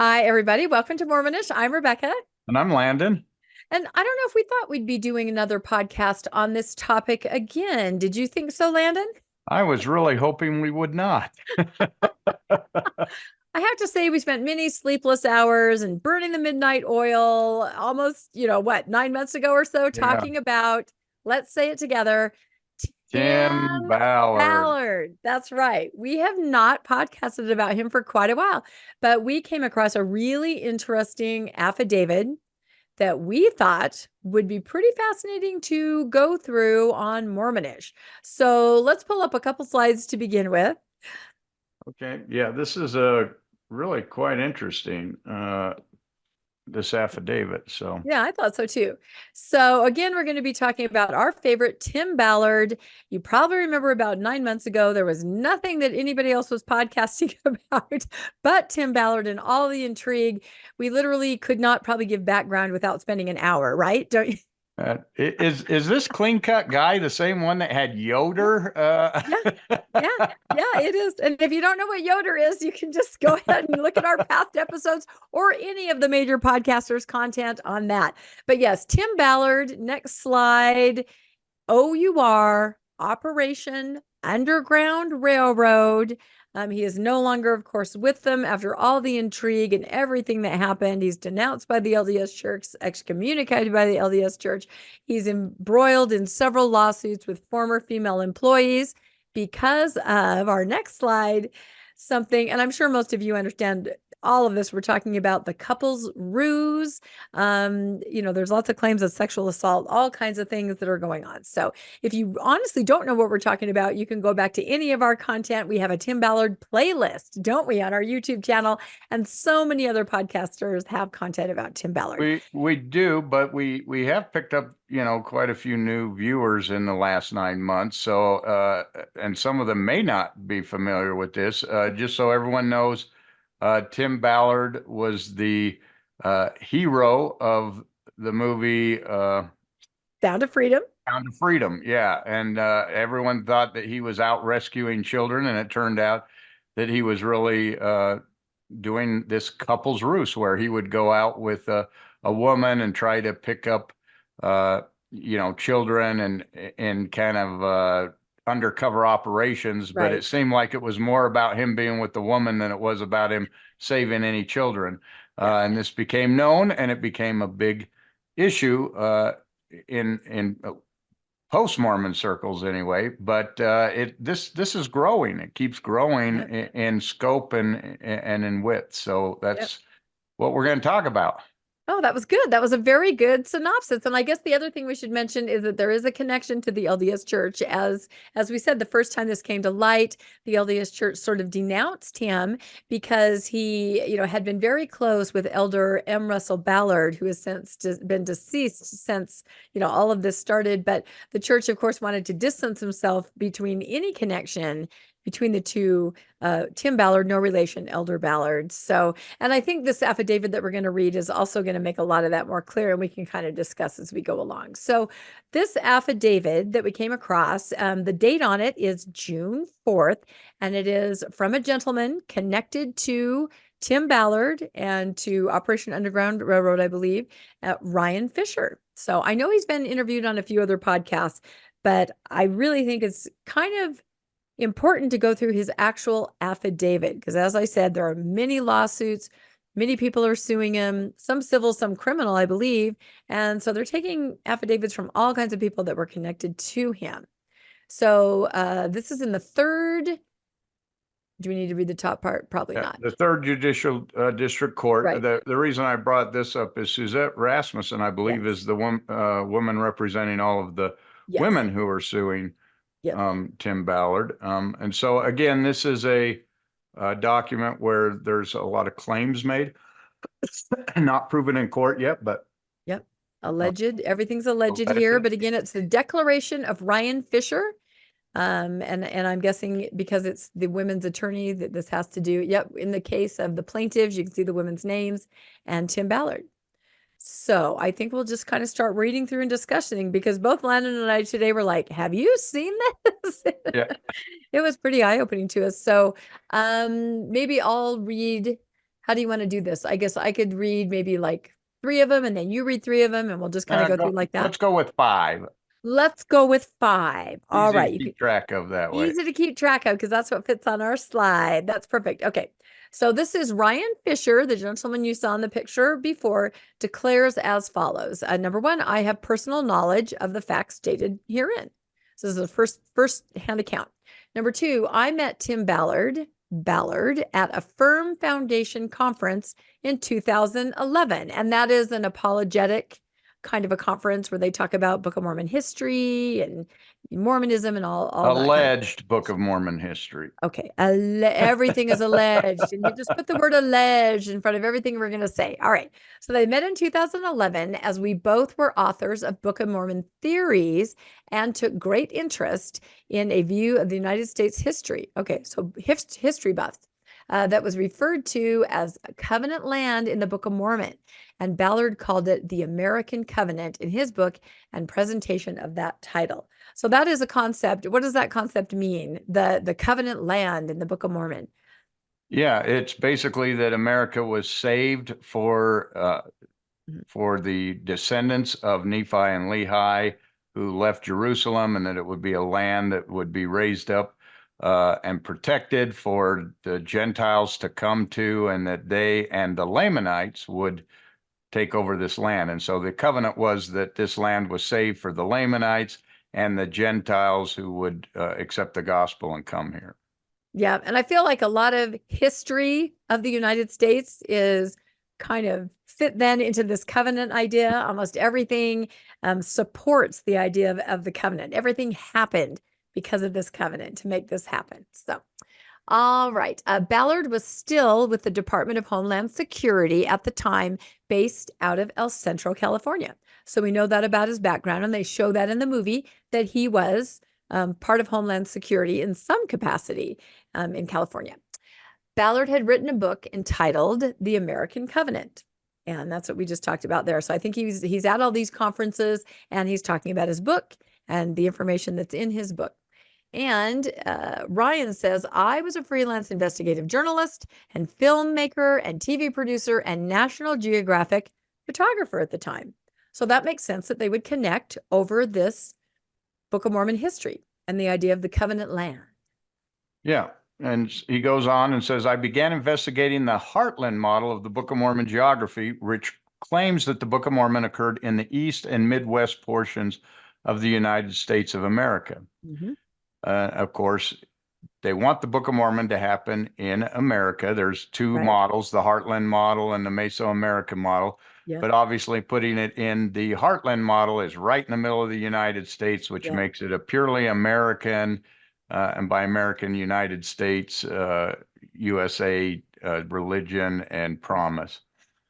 Hi, everybody. Welcome to Mormonish. I'm Rebecca. And I'm Landon. And I don't know if we thought we'd be doing another podcast on this topic again. Did you think so, Landon? I was really hoping we would not. I have to say, we spent many sleepless hours and burning the midnight oil almost, 9 months ago or so, Yeah. talking about, let's say it together, Tim Tim Ballard. Ballard. That's right. We have not podcasted about him for quite a while, but we came across a really interesting affidavit that we thought would be pretty fascinating to go through on Mormonish. So let's pull up a couple slides to begin with. Okay. Yeah, this is really quite interesting, this affidavit. So, Yeah, I thought so too. So again, we're going to be talking about our favorite Tim Ballard. You probably remember about 9 months ago, there was nothing that anybody else was podcasting about but Tim Ballard and all the intrigue. We literally could not probably give background without spending an hour, right? Don't you? is this clean cut guy the same one that had Yoder? Yeah, yeah, it is. And if you don't know what Yoder is, you can just go ahead and look at our past episodes or any of the major podcasters' content on that. But yes, Tim Ballard, next slide. OUR, Operation Underground Railroad. He is no longer, of course, with them after all the intrigue and everything that happened. He's denounced by the LDS Church, excommunicated by the LDS Church. He's embroiled in several lawsuits with former female employees because of our next slide, something, and I'm sure most of you understand all of this. We're talking about the couple's ruse. There's lots of claims of sexual assault, all kinds of things that are going on. So if you honestly don't know what we're talking about, you can go back to any of our content. We have a Tim Ballard playlist, don't we, on our YouTube channel? And so many other podcasters have content about Tim Ballard. We do, but we have picked up, quite a few new viewers in the last 9 months. So, and some of them may not be familiar with this. Just so everyone knows, Tim Ballard was the hero of the movie Sound of Freedom. Sound of Freedom. Yeah. And everyone thought that he was out rescuing children, and it turned out that he was really doing this couple's ruse where he would go out with a woman and try to pick up children and kind of undercover operations, but it seemed like it was more about him being with the woman than it was about him saving any children. And this became known, and it became a big issue in post-Mormon circles anyway. But this is growing. It keeps growing in scope and in width. So that's what we're going to talk about. Oh, that was good. That was a very good synopsis. And I guess the other thing we should mention is that there is a connection to the LDS Church. As we said, the first time this came to light, the LDS Church sort of denounced him because he, had been very close with Elder M. Russell Ballard, who has since been deceased since, all of this started. But the church, of course, wanted to distance himself between any connection between the two, Tim Ballard, no relation, Elder Ballard. So, and I think this affidavit that we're going to read is also going to make a lot of that more clear, and we can kind of discuss as we go along. So this affidavit that we came across, the date on it is June 4th, and it is from a gentleman connected to Tim Ballard and to Operation Underground Railroad, I believe, Ryan Fisher. So I know he's been interviewed on a few other podcasts, but I really think it's kind of important to go through his actual affidavit, because as I said, there are many lawsuits, many people are suing him, some civil, some criminal, I believe. And so they're taking affidavits from all kinds of people that were connected to him. So this is in the third. Do we need to read the top part? Probably not. The third judicial district court. Right. The reason I brought this up is Suzette Rasmussen, I believe, is the woman representing all of the women who are suing Tim Ballard. And so again, this is a document where there's a lot of claims made, not proven in court yet, but alleged. Everything's alleged here. But again, it's the declaration of Ryan Fisher. And I'm guessing because it's the women's attorney that this has to do. In the case of the plaintiffs, you can see the women's names and Tim Ballard. So I think we'll just kind of start reading through and discussing, because both Landon and I today were like, have you seen this? Yeah. It was pretty eye-opening to us. So maybe I'll read How do you want to do this? I guess I could read maybe like 3 of them, and then you read 3 of them, and we'll just kind of go through like that. Let's go with 5. Let's go with 5. All right. Easy to keep track of that way. Easy to keep track of because that's what fits on our slide. That's perfect. Okay. So this is Ryan Fisher, the gentleman you saw in the picture before, declares as follows. Number 1, I have personal knowledge of the facts stated herein. So this is the first-hand account. Number 2, I met Tim Ballard at a Firm Foundation conference in 2011. And that is an apologetic kind of a conference where they talk about Book of Mormon history and Mormonism and all alleged Book of Mormon history. Okay, everything is alleged, and you just put the word alleged in front of everything we're going to say. All right, so they met in 2011 as we both were authors of Book of Mormon theories and took great interest in a view of the United States history. Okay, so history buffs. That was referred to as covenant land in the Book of Mormon. And Ballard called it the American Covenant in his book and presentation of that title. So that is a concept. What does that concept mean? The covenant land in the Book of Mormon. Yeah, it's basically that America was saved for the descendants of Nephi and Lehi who left Jerusalem, and that it would be a land that would be raised up and protected for the Gentiles to come to, and that they and the Lamanites would take over this land. And so the covenant was that this land was saved for the Lamanites and the Gentiles who would accept the gospel and come here. Yeah, and I feel like a lot of history of the United States is kind of fit then into this covenant idea. Almost everything supports the idea of the covenant. Everything happened because of this covenant to make this happen. So, all right. Ballard was still with the Department of Homeland Security at the time, based out of El Centro, California. So we know that about his background, and they show that in the movie that he was part of Homeland Security in some capacity in California. Ballard had written a book entitled The American Covenant. And that's what we just talked about there. So I think he's at all these conferences, and he's talking about his book and the information that's in his book. And Ryan says, I was a freelance investigative journalist and filmmaker and TV producer and National Geographic photographer at the time. So that makes sense that they would connect over this Book of Mormon history and the idea of the covenant land. Yeah. And he goes on and says, I began investigating the Heartland model of the Book of Mormon geography, which claims that the Book of Mormon occurred in the east and Midwest portions of the United States of America. Mm-hmm. Of course, they want the Book of Mormon to happen in America. There's 2 models, the Heartland model and the Mesoamerican model. Yep. But obviously putting it in the Heartland model is right in the middle of the United States, which makes it a purely American, and by American, United States, USA religion and promise.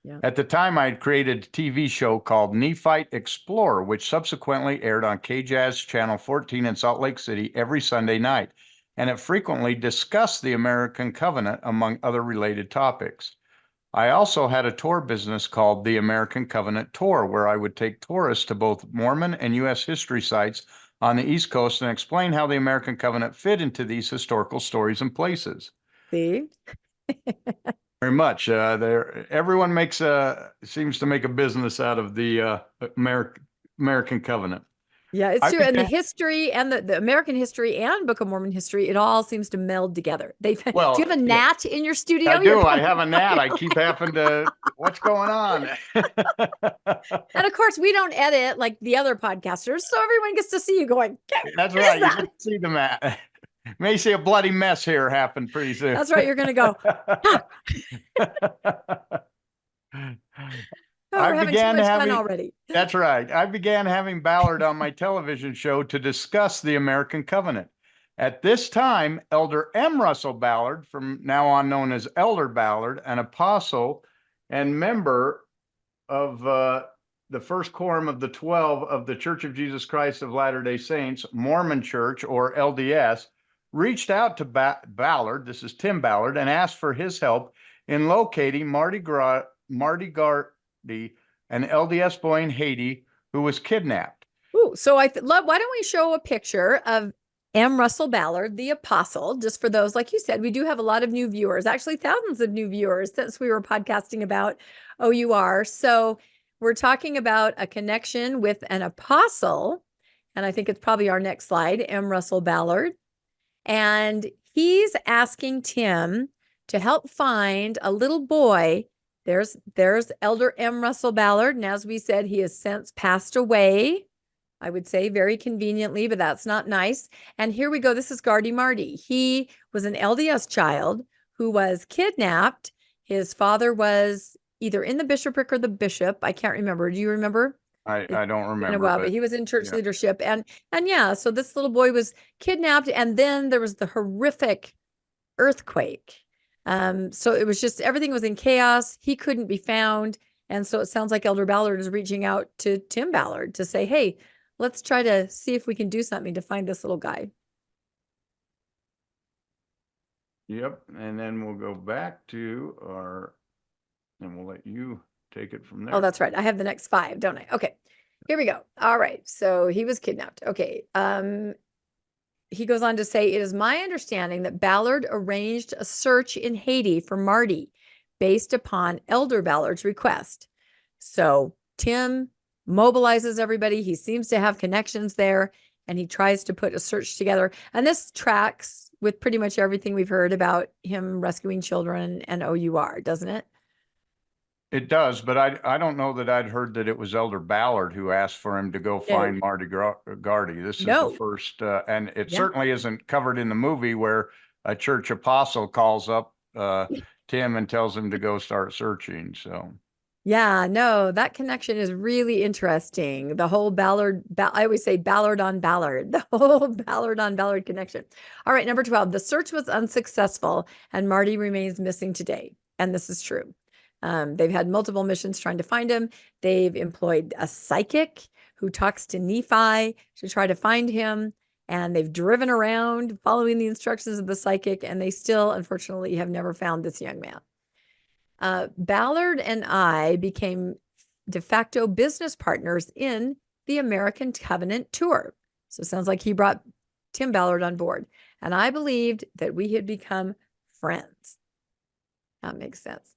Yeah. At the time, I had created a TV show called Nephite Explorer, which subsequently aired on KJAZ Channel 14 in Salt Lake City every Sunday night, and it frequently discussed the American Covenant among other related topics. I also had a tour business called the American Covenant Tour, where I would take tourists to both Mormon and U.S. history sites on the East Coast and explain how the American Covenant fit into these historical stories and places. See? Very much. Everyone seems to make a business out of the American Covenant. Yeah, it's true. And the history and the American history and Book of Mormon history, it all seems to meld together. Do you have a gnat in your studio? I do. I have a gnat. I keep having to, what's going on? And of course, we don't edit like the other podcasters, so everyone gets to see you going, that's right. You can see the gnat. May see a bloody mess here happen pretty soon. That's right. You're going to go. We're having too much fun already. That's right. I began having Ballard on my television show to discuss the American Covenant. At this time, Elder M. Russell Ballard, from now on known as Elder Ballard, an apostle and member of the first quorum of the 12 of the Church of Jesus Christ of Latter-day Saints, Mormon Church, or LDS, reached out to Ballard, this is Tim Ballard, and asked for his help in locating Marty Gardy, an LDS boy in Haiti who was kidnapped. Ooh, so why don't we show a picture of M. Russell Ballard, the apostle. Just for those, like you said, we do have a lot of new viewers, actually thousands of new viewers since we were podcasting about OUR. So we're talking about a connection with an apostle, and I think it's probably our next slide, M. Russell Ballard. And he's asking Tim to help find a little boy. There's Elder M. Russell Ballard, and as we said, he has since passed away. I would say very conveniently, but that's not nice. And here we go. This is Gardy Marty. He was an LDS child who was kidnapped. His father was either in the bishopric or the bishop. I can't remember. Do you remember? I don't remember. In a while, but he was in church leadership. And yeah, so this little boy was kidnapped, and then there was the horrific earthquake. So it was just, everything was in chaos. He couldn't be found. And so it sounds like Elder Ballard is reaching out to Tim Ballard to say, hey, let's try to see if we can do something to find this little guy. Yep. And then we'll go back to and we'll let you take it from there. Oh, that's right. I have the next 5, don't I? Okay, here we go. All right. So he was kidnapped. Okay. He goes on to say, it is my understanding that Ballard arranged a search in Haiti for Marty based upon Elder Ballard's request. So Tim mobilizes everybody. He seems to have connections there, and he tries to put a search together. And this tracks with pretty much everything we've heard about him rescuing children and OUR, doesn't it? It does, but I don't know that I'd heard that it was Elder Ballard who asked for him to go find Marty Gardy. This is the first, and it certainly isn't covered in the movie where a church apostle calls up Tim and tells him to go start searching. So. Yeah, no, that connection is really interesting. The whole Ballard, I always say Ballard on Ballard, the whole Ballard on Ballard connection. All right, number 12, the search was unsuccessful and Marty remains missing today. And this is true. They've had multiple missions trying to find him. They've employed a psychic who talks to Nephi to try to find him. And they've driven around following the instructions of the psychic, and they still, unfortunately, have never found this young man. Ballard and I became de facto business partners in the American Covenant tour. So it sounds like he brought Tim Ballard on board. And I believed that we had become friends. That makes sense.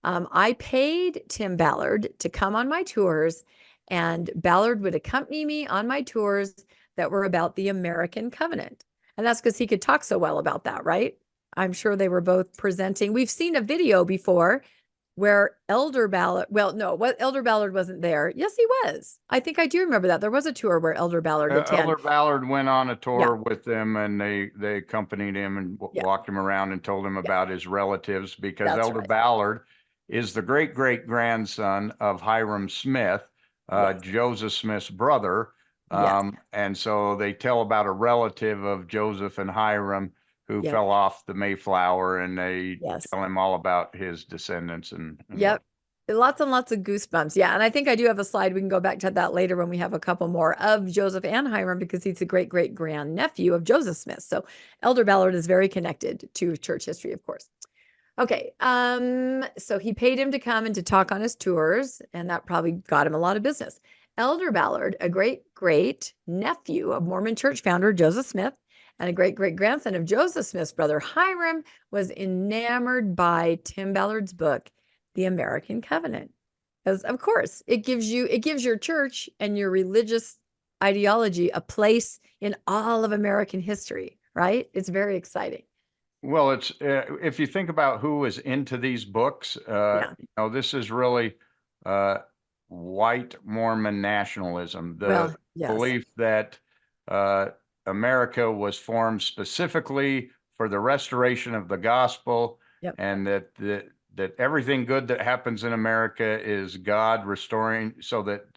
I paid Tim Ballard to come on my tours, and Ballard would accompany me on my tours that were about the American Covenant. And that's because he could talk so well about that, right? I'm sure they were both presenting. We've seen a video before where Elder Ballard, Elder Ballard wasn't there. Yes, he was. I think I do remember that. There was a tour where Elder Ballard attended. Elder Ballard went on a tour with them, and they accompanied him and walked him around and told him about his relatives, because that's Elder Ballard is the great-great-grandson of Hiram Smith, Joseph Smith's brother. And so they tell about a relative of Joseph and Hiram who fell off the Mayflower, and they tell him all about his descendants. And lots and lots of goosebumps. Yeah. And I think I do have a slide. We can go back to that later when we have a couple more of Joseph and Hiram, because he's a great-great-grand-nephew of Joseph Smith. So Elder Ballard is very connected to church history, of course. Okay. So he paid him to come and to talk on his tours, and that probably got him a lot of business. Elder Ballard, a great-great-nephew of Mormon church founder Joseph Smith, and a great-great-grandson of Joseph Smith's brother Hiram, was enamored by Tim Ballard's book, The American Covenant. Because, of course, it gives your church and your religious ideology a place in all of American history, right? It's very exciting. Well, it's if you think about who is into these books, this is really white Mormon nationalism, the belief that America was formed specifically for the restoration of the gospel, and that everything good that happens in America is God restoring, so that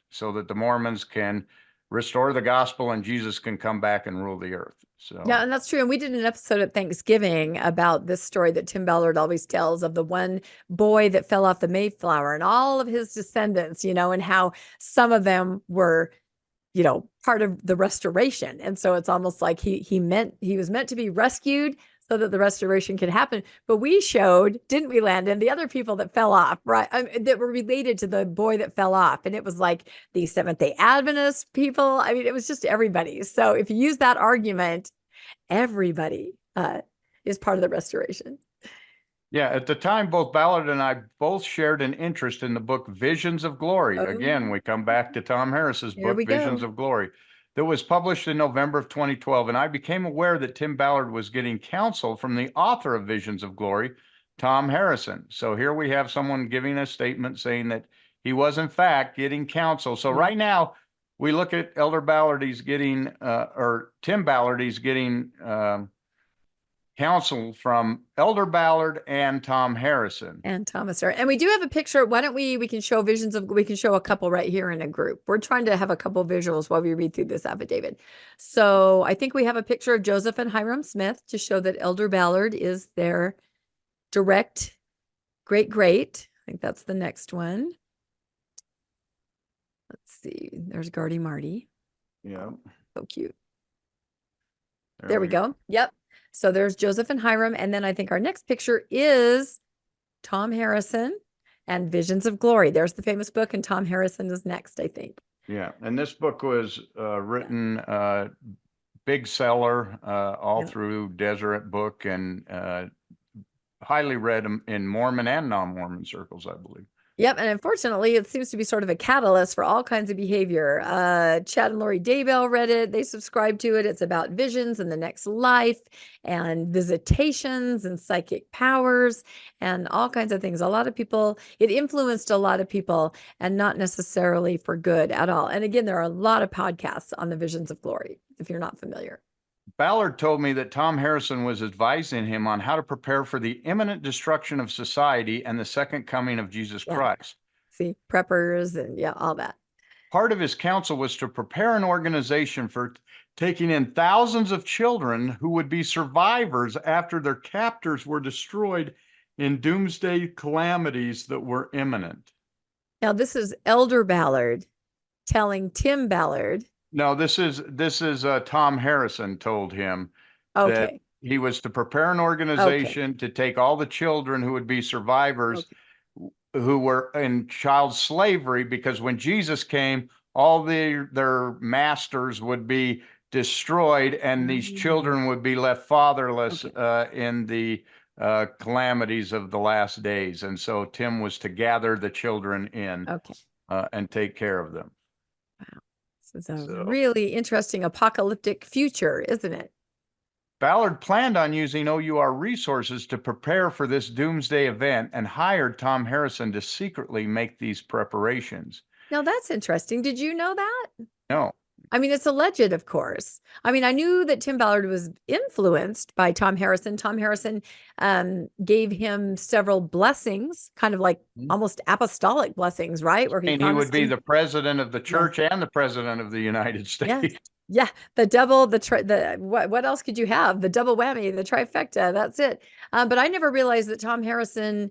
the Mormons can restore the gospel and Jesus can come back and rule the earth. So yeah, and that's true. And we did an episode at Thanksgiving about this story that Tim Ballard always tells of the one boy that fell off the Mayflower and all of his descendants, and how some of them were, part of the restoration. And so it's almost like he was meant to be rescued so that the restoration can happen. But we showed, didn't we, Landon, the other people that fell off, right? That were related to the boy that fell off. And it was like the Seventh-day Adventist people. I mean, it was just everybody. So if you use that argument, everybody is part of the restoration. Yeah, at the time, both Ballard and I both shared an interest in the book Visions of Glory. Again, we come back to Tom Harris's book, Visions of Glory, that was published in November of 2012. And I became aware that Tim Ballard was getting counsel from the author of Visions of Glory, Tom Harrison. So here we have someone giving a statement saying that he was, in fact, getting counsel. So right now, we look at Elder Ballard, he's getting, or Tim Ballard, he's getting counsel from Elder Ballard and Tom Harrison. And Thomas. And we do have a picture. Why don't we can show we can show a couple right here in a group. We're trying to have a couple visuals while we read through this affidavit. So I think we have a picture of Joseph and Hiram Smith to show that Elder Ballard is their direct great. I think that's the next one. Let's see. There's Gardy Marty. Yeah. So cute. There we go. Yep. So there's Joseph and Hiram. And then I think our next picture is Tom Harrison and Visions of Glory. There's the famous book, and Tom Harrison is next, I think. Yeah. And this book was written, big seller all through Deseret Book, and highly read in Mormon and non-Mormon circles, I believe. Yep. And unfortunately, it seems to be sort of a catalyst for all kinds of behavior. Chad and Lori Daybell read it. They subscribed to it. It's about visions and the next life and visitations and psychic powers and all kinds of things. A lot of people, it influenced a lot of people, and not necessarily for good at all. And again, there are a lot of podcasts on the Visions of Glory, if you're not familiar. Ballard told me that Tom Harrison was advising him on how to prepare for the imminent destruction of society and the second coming of Jesus Christ. See, preppers and all that. Part of his counsel was to prepare an organization for taking in thousands of children who would be survivors after their captors were destroyed in doomsday calamities that were imminent. Now, this is Elder Ballard telling Tim Ballard. No, this is Tom Harrison told him that he was to prepare an organization to take all the children who would be survivors who were in child slavery, because when Jesus came, all their masters would be destroyed, and these children would be left fatherless in the calamities of the last days. And so Tim was to gather the children in and take care of them. Wow. This is a really interesting apocalyptic future, isn't it? Ballard planned on using OUR resources to prepare for this doomsday event and hired Tom Harrison to secretly make these preparations. Now, that's interesting. Did you know that? No. I mean, it's alleged, of course. I mean, I knew that Tim Ballard was influenced by Tom Harrison. Tom Harrison gave him several blessings, kind of like almost apostolic blessings, right? Where he would be the president of the church and the president of the United States. Yeah, the double, what else could you have? The double whammy, the trifecta. That's it. But I never realized that Tom Harrison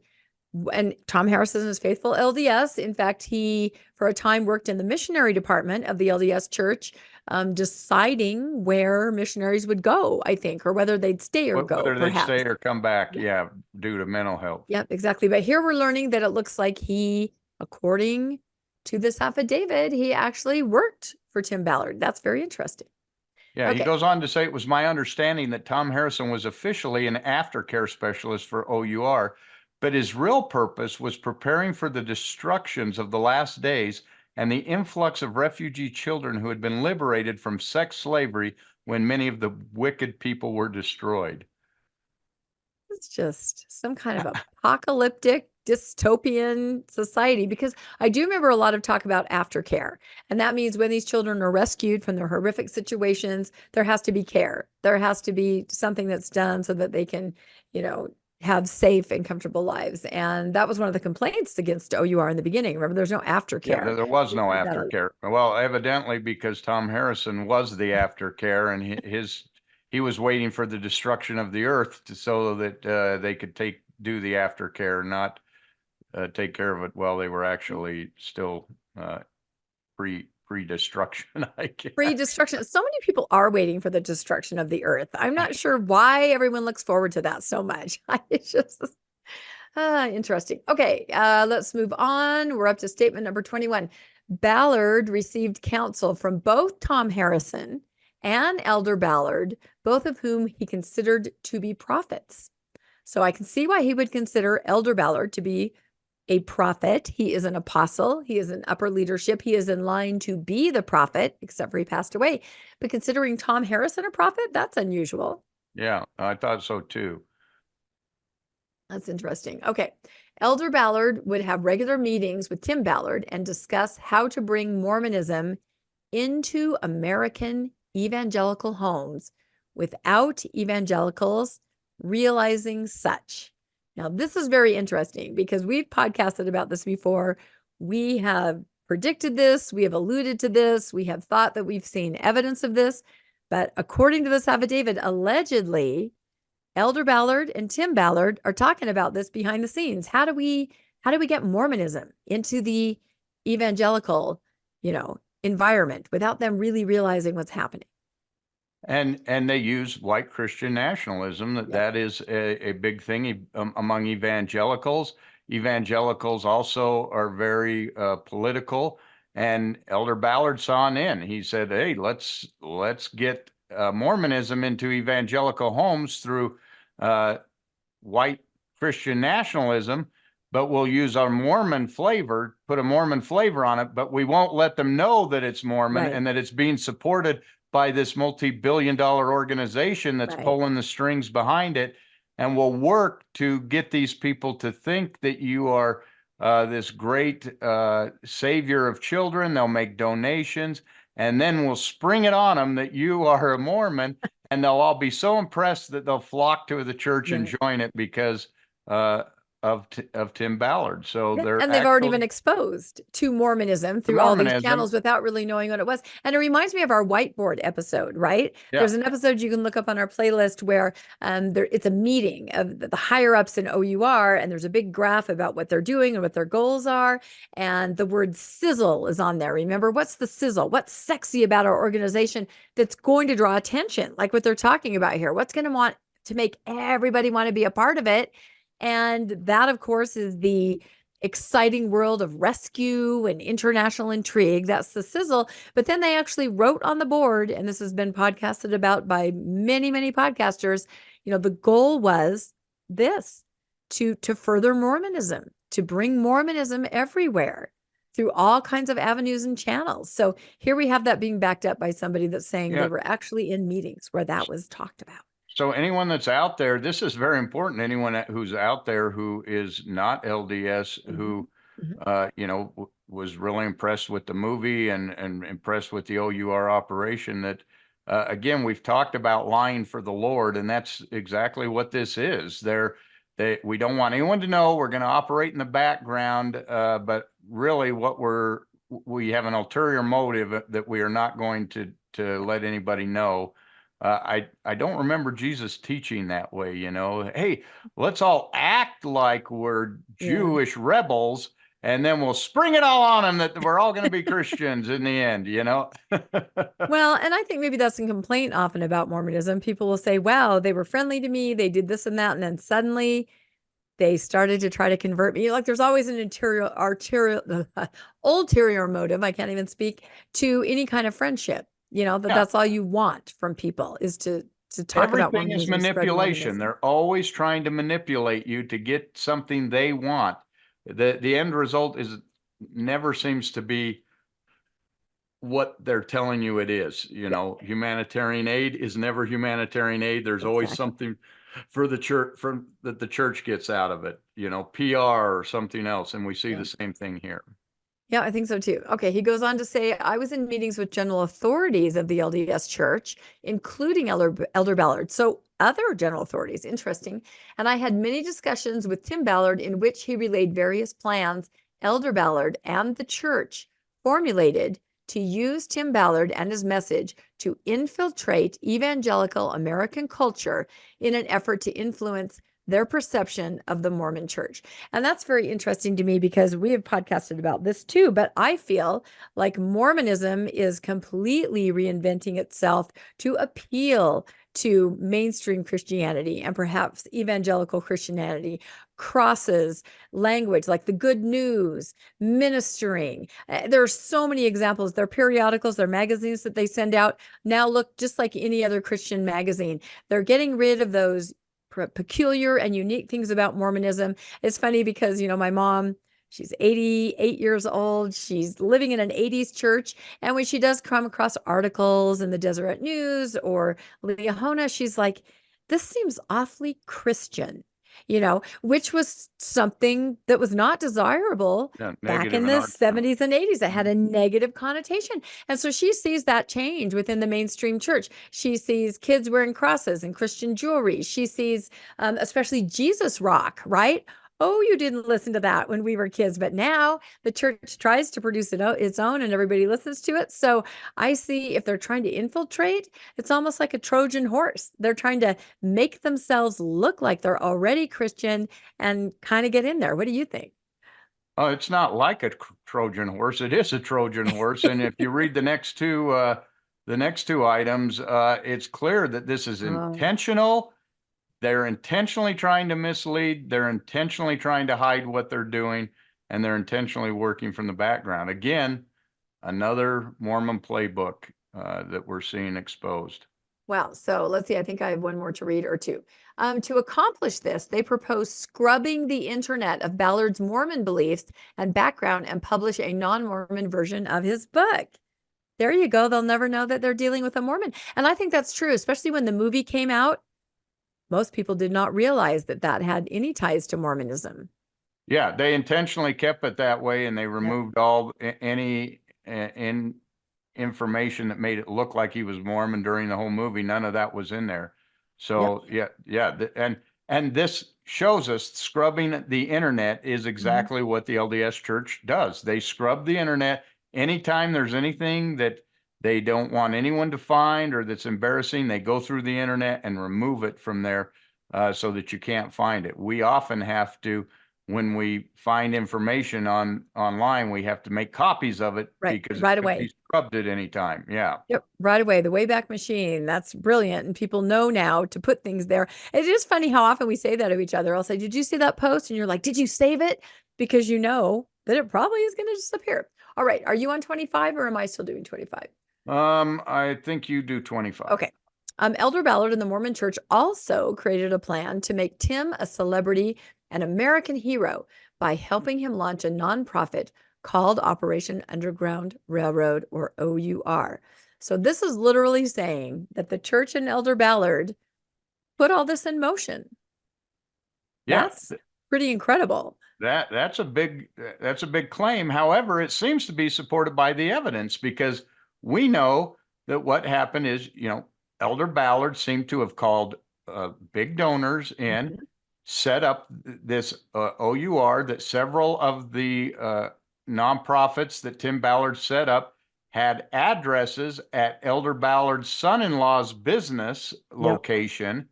is faithful LDS. In fact, he, for a time, worked in the missionary department of the LDS church, deciding where missionaries would go, I think, or whether they'd stay or go. Whether they'd stay or come back, due to mental health. Yep, exactly. But here we're learning that it looks like he, according to this affidavit, he actually worked for Tim Ballard. That's very interesting. Yeah, he goes on to say, it was my understanding that Tom Harrison was officially an aftercare specialist for OUR, but his real purpose was preparing for the destructions of the last days and the influx of refugee children who had been liberated from sex slavery when many of the wicked people were destroyed. It's just some kind of apocalyptic dystopian society, because I do remember a lot of talk about aftercare. And that means when these children are rescued from their horrific situations, there has to be care. There has to be something that's done so that they can, have safe and comfortable lives. And that was one of the complaints against OUR in the beginning. Remember, there's no aftercare. Yeah, there was no aftercare. Well, evidently because Tom Harrison was the aftercare, and he was waiting for the destruction of the earth so that they could do the aftercare, not take care of it while they were actually still pre-destruction, I guess. Pre-destruction. So many people are waiting for the destruction of the earth. I'm not sure why everyone looks forward to that so much. It's just interesting. Okay, let's move on. We're up to statement number 21. Ballard received counsel from both Tom Harrison and Elder Ballard, both of whom he considered to be prophets. So I can see why he would consider Elder Ballard to be a prophet. He is an apostle. He is in upper leadership. He is in line to be the prophet, except for he passed away. But considering Tom Harrison a prophet, that's unusual. Yeah, I thought so too. That's interesting. Okay. Elder Ballard would have regular meetings with Tim Ballard and discuss how to bring Mormonism into American evangelical homes without evangelicals realizing such. Now, this is very interesting because we've podcasted about this before. We have predicted this. We have alluded to this. We have thought that we've seen evidence of this. But according to this affidavit, allegedly, Elder Ballard and Tim Ballard are talking about this behind the scenes. How do we get Mormonism into the evangelical, environment without them really realizing what's happening? And they use white Christian nationalism. That is a big thing among evangelicals. Evangelicals also are very political. And Elder Ballard saw an in. He said, "Hey, let's get Mormonism into evangelical homes through white Christian nationalism, but we'll use our Mormon flavor, put a Mormon flavor on it, but we won't let them know that it's Mormon and that it's being supported by this multi-billion-dollar organization that's pulling the strings behind it, and we'll work to get these people to think that you are this great savior of children. They'll make donations, and then we'll spring it on them that you are a Mormon, and they'll all be so impressed that they'll flock to the church and join it because of Tim Ballard." So they've already been exposed to Mormonism through all these channels without really knowing what it was. And it reminds me of our whiteboard episode, right? Yeah. There's an episode you can look up on our playlist where it's a meeting of the higher ups in OUR, and there's a big graph about what they're doing and what their goals are. And the word sizzle is on there. Remember, what's the sizzle? What's sexy about our organization that's going to draw attention? Like what they're talking about here. What's going to want to make everybody want to be a part of it? And that, of course, is the exciting world of rescue and international intrigue. That's the sizzle. But then they actually wrote on the board, and this has been podcasted about by many, many podcasters, the goal was this, to further Mormonism, to bring Mormonism everywhere through all kinds of avenues and channels. So here we have that being backed up by somebody that's saying they were actually in meetings where that was talked about. So anyone that's out there, this is very important. Anyone who's out there who is not LDS, who, was really impressed with the movie and impressed with the OUR operation, that, again, we've talked about lying for the Lord, and that's exactly what this is. We don't want anyone to know. We're going to operate in the background, but really we have an ulterior motive that we are not going to let anybody know. I don't remember Jesus teaching that way, hey, let's all act like we're Jewish rebels, and then we'll spring it all on them that we're all going to be Christians in the end, Well, and I think maybe that's a complaint often about Mormonism. People will say, wow, they were friendly to me, they did this and that, and then suddenly they started to try to convert me. Like there's always an ulterior motive, I can't even speak, to any kind of friendship. That's all you want from people is to talk about Mormonism. Everything is manipulation. They're always trying to manipulate you to get something they want. The end result never seems to be what they're telling you it is. Humanitarian aid is never humanitarian aid. There's always something for the church that the church gets out of it, PR or something else. And we see the same thing here. Yeah, I think so too. Okay, he goes on to say, I was in meetings with general authorities of the LDS Church, including Elder Ballard. So other general authorities, interesting. And I had many discussions with Tim Ballard in which he relayed various plans Elder Ballard and the church formulated to use Tim Ballard and his message to infiltrate evangelical American culture in an effort to influence their perception of the Mormon church. And that's very interesting to me because we have podcasted about this too, but I feel like Mormonism is completely reinventing itself to appeal to mainstream Christianity and perhaps evangelical Christianity crosses language like the good news, ministering. There are so many examples. There are periodicals, there are magazines that they send out. Now look just like any other Christian magazine. They're getting rid of those peculiar and unique things about Mormonism. It's funny because, my mom, she's 88 years old. She's living in an 80s church. And when she does come across articles in the Deseret News or Leahona, she's like, this seems awfully Christian, which was something that was not desirable back in the 70s and 80s. It had a negative connotation. And so she sees that change within the mainstream church. She sees kids wearing crosses and Christian jewelry. She sees especially Jesus rock, right? Oh, you didn't listen to that when we were kids, but now the church tries to produce its own and everybody listens to it. So I see if they're trying to infiltrate, it's almost like a Trojan horse. They're trying to make themselves look like they're already Christian and kind of get in there. What do you think? Oh, it's not like a Trojan horse. It is a Trojan horse. And if you read the next two items, it's clear that this is intentional. They're intentionally trying to mislead. They're intentionally trying to hide what they're doing, and they're intentionally working from the background. Again, another Mormon playbook that we're seeing exposed. Well, so let's see. I think I have one more to read or two. To accomplish this, they propose scrubbing the internet of Ballard's Mormon beliefs and background and publish a non-Mormon version of his book. There you go. They'll never know that they're dealing with a Mormon. And I think that's true, especially when the movie came out. Most people did not realize that had any ties to Mormonism. Yeah, they intentionally kept it that way, and they removed any information that made it look like he was Mormon during the whole movie. None of that was in there. So and this shows us scrubbing the internet is exactly what the LDS Church does. They scrub the internet anytime there's anything that they don't want anyone to find or that's embarrassing. They go through the internet and remove it from there so that you can't find it. We often have to, when we find information online, we have to make copies of it because it could be scrubbed at any time. Yeah. Yep, right away. The Wayback Machine. That's brilliant. And people know now to put things there. It is funny how often we say that to each other. I'll say, did you see that post? And you're like, did you save it? Because you know that it probably is going to disappear. All right. Are you on 25 or am I still doing 25? I think you do 25. Okay. Elder Ballard and the Mormon Church also created a plan to make Tim a celebrity, an American hero, by helping him launch a nonprofit called Operation Underground Railroad, or OUR. So this is literally saying that the church and Elder Ballard put all this in motion. That's pretty incredible. That's a big claim. However, it seems to be supported by the evidence, because we know that what happened is, Elder Ballard seemed to have called big donors in, set up this OUR that several of the nonprofits that Tim Ballard set up had addresses at Elder Ballard's son-in-law's business location.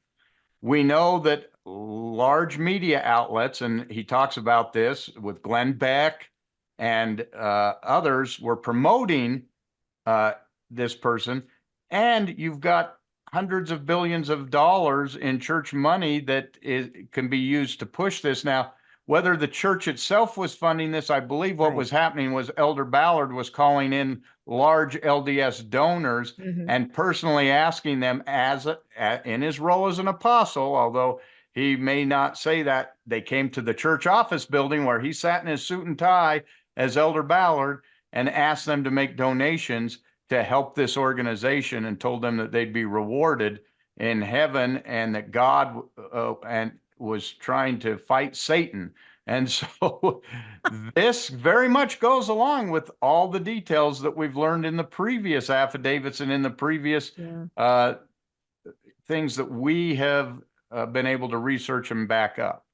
We know that large media outlets, and he talks about this with Glenn Beck and others, were promoting this person, and you've got hundreds of billions of dollars in church money that can be used to push this. Now, whether the church itself was funding this, I believe what was happening was Elder Ballard was calling in large LDS donors and personally asking them, in his role as an apostle, although he may not say that, they came to the church office building where he sat in his suit and tie as Elder Ballard and asked them to make donations to help this organization, and told them that they'd be rewarded in heaven, and that God was trying to fight Satan. And so this very much goes along with all the details that we've learned in the previous affidavits and in the previous things that we have been able to research and back up.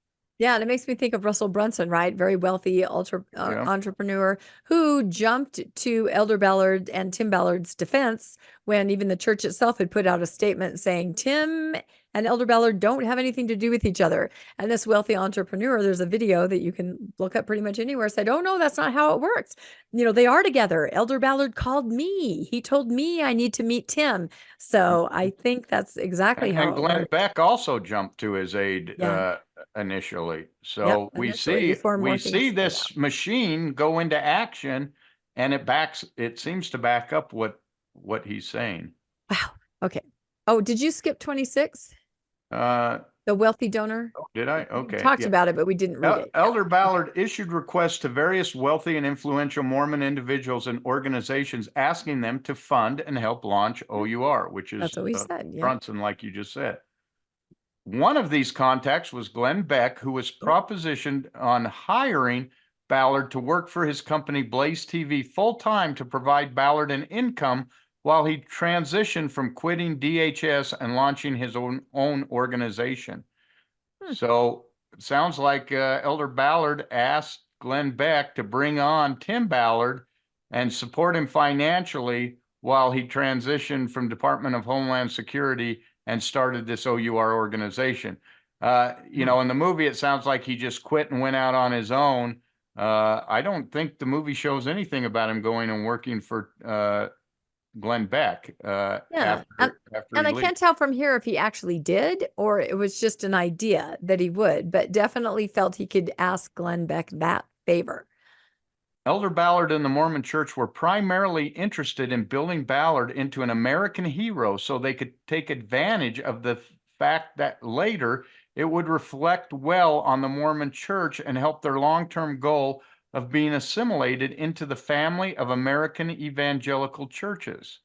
Yeah, and it makes me think of Russell Brunson, right? Very wealthy entrepreneur who jumped to Elder Ballard and Tim Ballard's defense when even the church itself had put out a statement saying Tim and Elder Ballard don't have anything to do with each other. And this wealthy entrepreneur, there's a video that you can look up pretty much anywhere, said, "Oh no, that's not how it works. They are together. Elder Ballard called me. He told me I need to meet Tim." So I think that's exactly how And it Glenn works. Beck also jumped to his aid initially. So we see this machine go into action, and it seems to back up what he's saying. Wow. Okay. Oh, did you skip 26? The wealthy donor? Oh, did I? Okay. We talked about it, but we didn't read it. Elder Ballard issued requests to various wealthy and influential Mormon individuals and organizations asking them to fund and help launch OUR, which is that's what we said. Brunson, like you just said. One of these contacts was Glenn Beck, who was propositioned on hiring Ballard to work for his company Blaze TV full-time to provide Ballard an income while he transitioned from quitting DHS and launching his own organization. So it sounds like Elder Ballard asked Glenn Beck to bring on Tim Ballard and support him financially while he transitioned from Department of Homeland Security and started this OUR organization. In the movie, it sounds like he just quit and went out on his own. I don't think the movie shows anything about him going and working for Glenn Beck. And I can't tell from here if he actually did or it was just an idea that he would, but definitely felt he could ask Glenn Beck that favor. Elder Ballard and the Mormon Church were primarily interested in building Ballard into an American hero so they could take advantage of the fact that later it would reflect well on the Mormon Church and help their long-term goal of being assimilated into the family of American evangelical churches.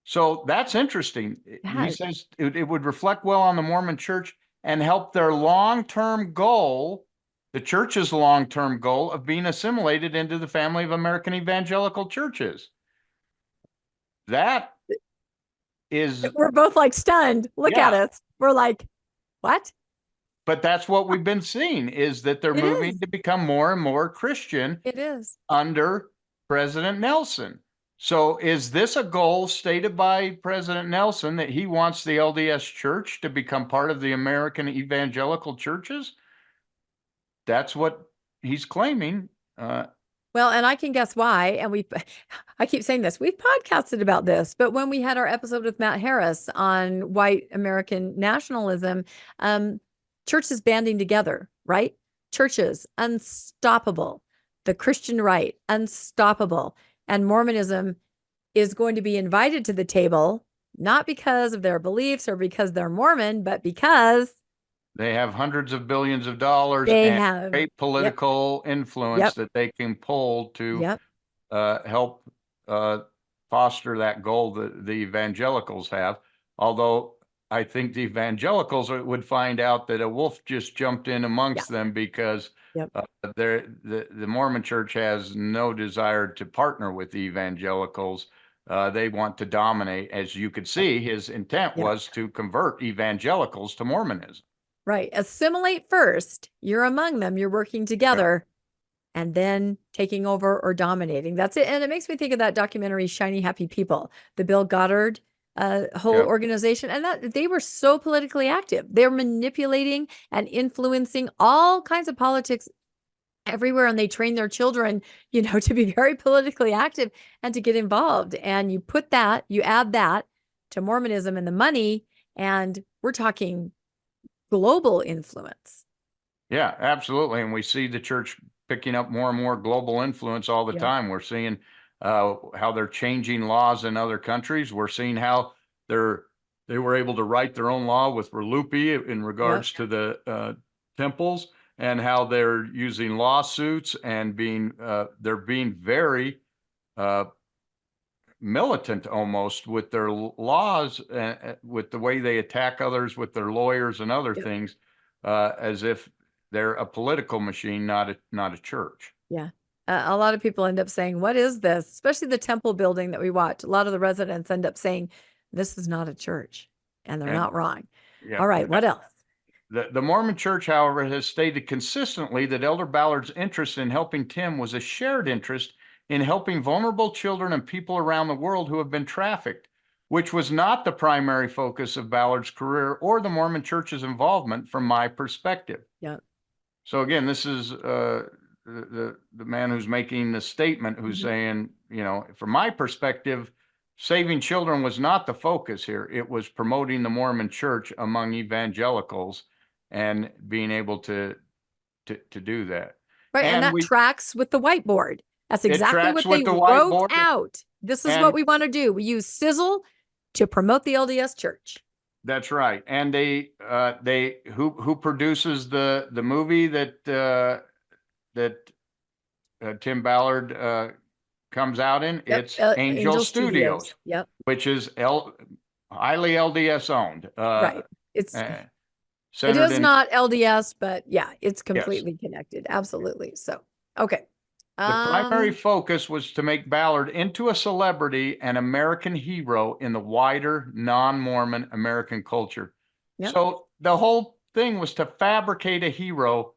So that's interesting. He says it would reflect well on the Mormon Church and help their long-term goal, the church's long-term goal of being assimilated into the family of American evangelical churches. That is... We're both like stunned. Look at us. We're like, what? But that's what we've been seeing, is that they're moving to become more and more Christian. It is. Under President Nelson. So is this a goal stated by President Nelson that he wants the LDS Church to become part of the American evangelical churches? That's what he's claiming. Well, and I can guess why. And I keep saying this, we've podcasted about this, but when we had our episode with Matt Harris on white American nationalism, churches banding together, right? Churches, unstoppable. The Christian right, unstoppable. And Mormonism is going to be invited to the table, not because of their beliefs or because they're Mormon, but because they have hundreds of billions of dollars and great political influence that they can pull to help foster that goal that the evangelicals have. Although I think the evangelicals would find out that a wolf just jumped in amongst them because the Mormon Church has no desire to partner with the evangelicals. They want to dominate. As you could see, his intent was to convert evangelicals to Mormonism. Right. Assimilate first. You're among them. You're working together. And then taking over or dominating. That's it. And it makes me think of that documentary, Shiny Happy People, the Bill Goddard whole organization, and that they were so politically active. They're manipulating and influencing all kinds of politics everywhere, and they train their children, to be very politically active and to get involved. And you add that to Mormonism and the money, and we're talking global influence. Yeah, absolutely. And we see the church picking up more and more global influence all the time. We're seeing how they're changing laws in other countries. We're seeing how they were able to write their own law with Relupi in regards to the temples, and how they're using lawsuits and they're being very militant almost with their laws, with the way they attack others with their lawyers and other things, as if they're a political machine, not a church. Yeah. A lot of people end up saying, what is this? Especially the temple building that we watch. A lot of the residents end up saying, this is not a church. And they're not wrong. All right. What else? The Mormon Church, however, has stated consistently that Elder Ballard's interest in helping Tim was a shared interest in helping vulnerable children and people around the world who have been trafficked, which was not the primary focus of Ballard's career or the Mormon Church's involvement from my perspective. Yeah. So again, this is the man who's making the statement who's saying, from my perspective, saving children was not the focus here. It was promoting the Mormon Church among evangelicals and being able to do that. Right. And that tracks with the whiteboard. That's exactly what they wrote out. This is what we want to do. We use sizzle to promote the LDS Church. That's right. And who produces the movie that Tim Ballard comes out in? Yep. It's Angel Studios. Yep. Which is highly LDS owned. Right. It is not LDS, but yeah, it's completely connected. Absolutely. So, okay. The primary focus was to make Ballard into a celebrity and American hero in the wider non-Mormon American culture. Yep. So the whole thing was to fabricate a hero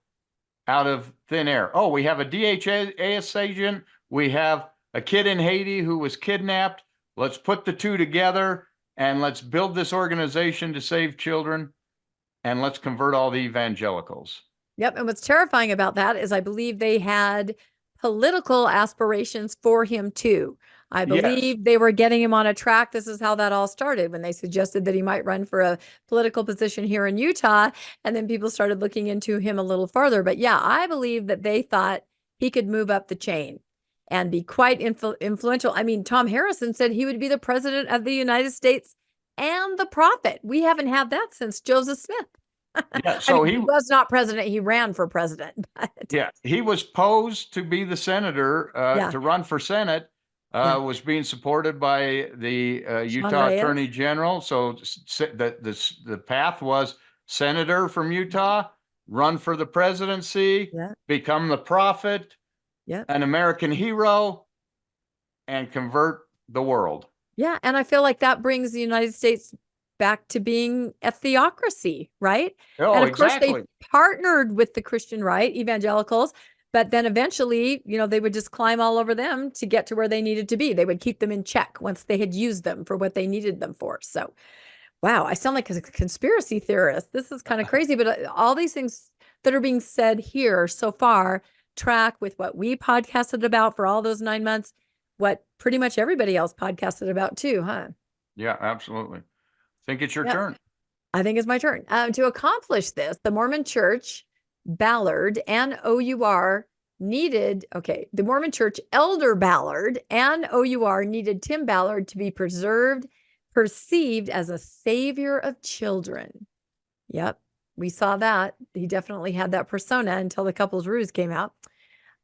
out of thin air. Oh, we have a DHS agent. We have a kid in Haiti who was kidnapped. Let's put the two together and let's build this organization to save children. And let's convert all the evangelicals. Yep. And what's terrifying about that is I believe they had political aspirations for him too. I believe they were getting him on a track. This is how that all started when they suggested that he might run for a political position here in Utah. And then people started looking into him a little farther. But yeah, I believe that they thought he could move up the chain and be quite influential. I mean, Tom Harrison said he would be the president of the United States and the prophet. We haven't had that since Joseph Smith. Yeah, so he was not president. He ran for president. But... Yeah, he was posed to be the senator, to run for Senate, was being supported by the Utah Attorney General. So the path was senator from Utah, run for the presidency, become the prophet, an American hero, and convert the world. Yeah. And I feel like that brings the United States back to being a theocracy, right? Oh, and of course they partnered with the Christian right, evangelicals, but then eventually, they would just climb all over them to get to where they needed to be. They would keep them in check once they had used them for what they needed them for. So, wow, I sound like a conspiracy theorist. This is kind of crazy, but all these things that are being said here so far track with what we podcasted about for all those 9 months, what pretty much everybody else podcasted about too, huh? Yeah, absolutely. Think it's your turn. I think it's my turn. To accomplish this, the Mormon Church, Ballard, and OUR needed, the Mormon Church, Elder Ballard, and OUR needed Tim Ballard to be perceived as a savior of children. Yep, we saw that. He definitely had that persona until the couple's ruse came out.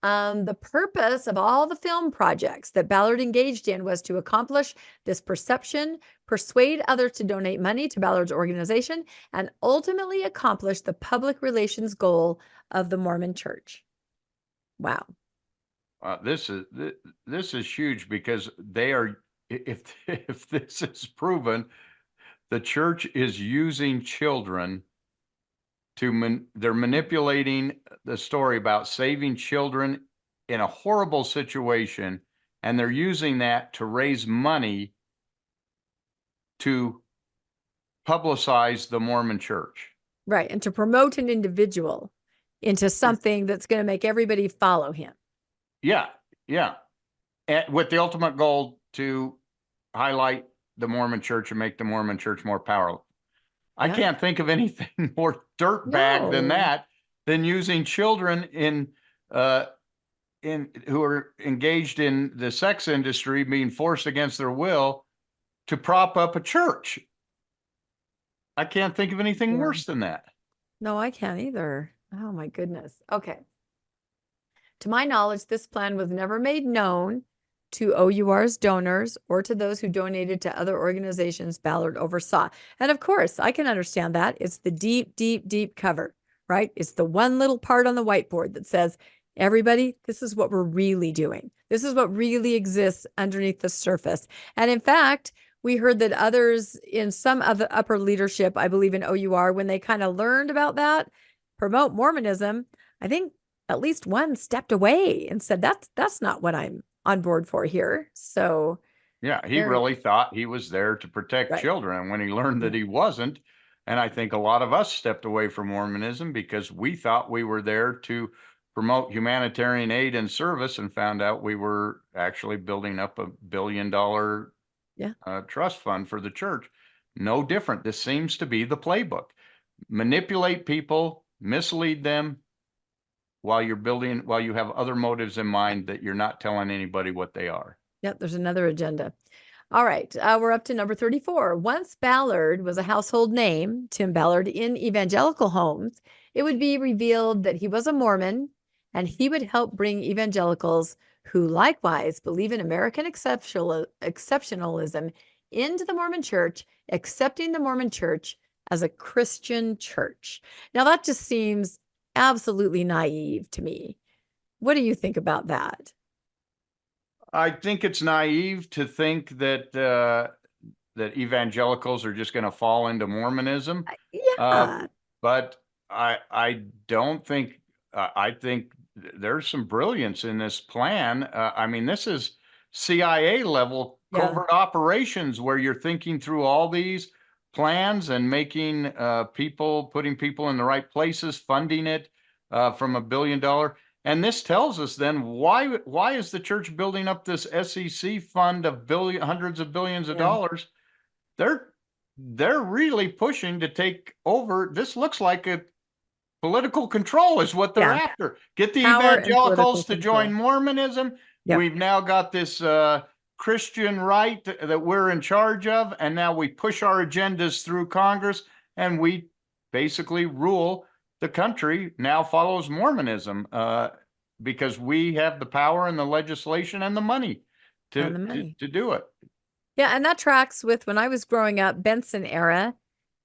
The purpose of all the film projects that Ballard engaged in was to accomplish this perception, persuade others to donate money to Ballard's organization, and ultimately accomplish the public relations goal of the Mormon Church. Wow. This is huge because they are, if this is proven, the church is using children they're manipulating the story about saving children in a horrible situation, and they're using that to raise money to publicize the Mormon Church. Right, and to promote an individual into something that's going to make everybody follow him. Yeah, and with the ultimate goal to highlight the Mormon Church and make the Mormon Church more powerful. I can't think of anything more dirtbag than using children who are engaged in the sex industry being forced against their will to prop up a church. I can't think of anything worse than that. No, I can't either. Oh my goodness. Okay. To my knowledge, this plan was never made known to OUR's donors or to those who donated to other organizations Ballard oversaw. And of course, I can understand that. It's the deep, deep, deep cover, right? It's the one little part on the whiteboard that says, everybody, this is what we're really doing. This is what really exists underneath the surface. And in fact, we heard that others in some of the upper leadership, I believe in OUR, when they kind of learned about that, promote Mormonism, I think at least one stepped away and said, that's not what I'm on board for here. So yeah, he really thought he was there to protect children. And when he learned that he wasn't, and I think a lot of us stepped away from Mormonism because we thought we were there to promote humanitarian aid and service, and found out we were actually building up $1 billion trust fund for the church. No different. This seems to be the playbook. Manipulate people, mislead them while you have other motives in mind that you're not telling anybody what they are. Yep, there's another agenda. All right, we're up to number 34. Once Ballard was a household name, Tim Ballard, in evangelical homes, it would be revealed that he was a Mormon, and he would help bring evangelicals who likewise believe in American exceptionalism into the Mormon church, accepting the Mormon church as a Christian church. Now, that just seems absolutely naive to me. What do you think about that? I think it's naive to think that that evangelicals are just going to fall into Mormonism. But I don't think. I think there's some brilliance in this plan. I mean, this is CIA level covert operations where you're thinking through all these plans and making putting people in the right places, funding it from $1 billion. And this tells us then why is the church building up this SEC fund of hundreds of billions of dollars? They're really pushing to take over. This looks like a political control is what they're after. Get the evangelicals to join Mormonism. We've now got this Christian right that we're in charge of, and now we push our agendas through Congress, and we basically rule. The country now follows Mormonism because we have the power and the legislation and the money to do it. Yeah, and that tracks with when I was growing up, Benson era,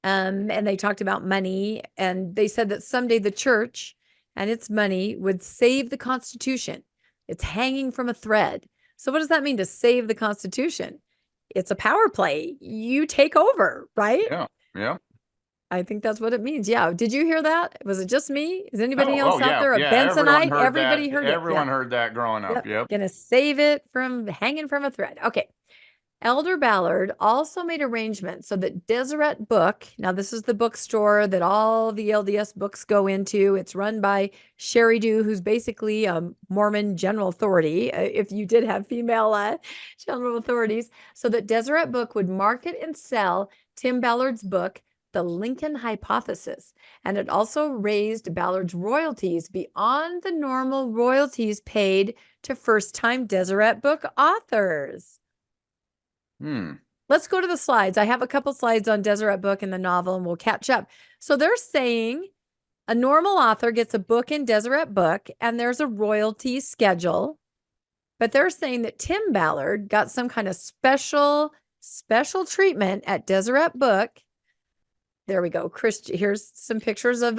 and they talked about money, and they said that someday the church and its money would save the Constitution. It's hanging from a thread. So what does that mean, to save the Constitution? It's a power play. You take over, right? Yeah. I think that's what it means. Yeah. Did you hear that? Was it just me? Is anybody else out there a Bensonite? Everybody heard it. Everyone heard that growing up. Yep. Gonna save it from hanging from a thread. Okay. Elder Ballard also made arrangements so that Deseret Book, now this is the bookstore that all the LDS books go into. It's run by Sherry Dew, who's basically a Mormon general authority, if you did have female general authorities, so that Deseret Book would market and sell Tim Ballard's book, The Lincoln Hypothesis. And it also raised Ballard's royalties beyond the normal royalties paid to first-time Deseret Book authors. Let's go to the slides. I have a couple slides on Deseret Book and the novel, and we'll catch up. So they're saying a normal author gets a book in Deseret Book, and there's a royalty schedule. But they're saying that Tim Ballard got some kind of special treatment at Deseret Book. There we go. Here's some pictures of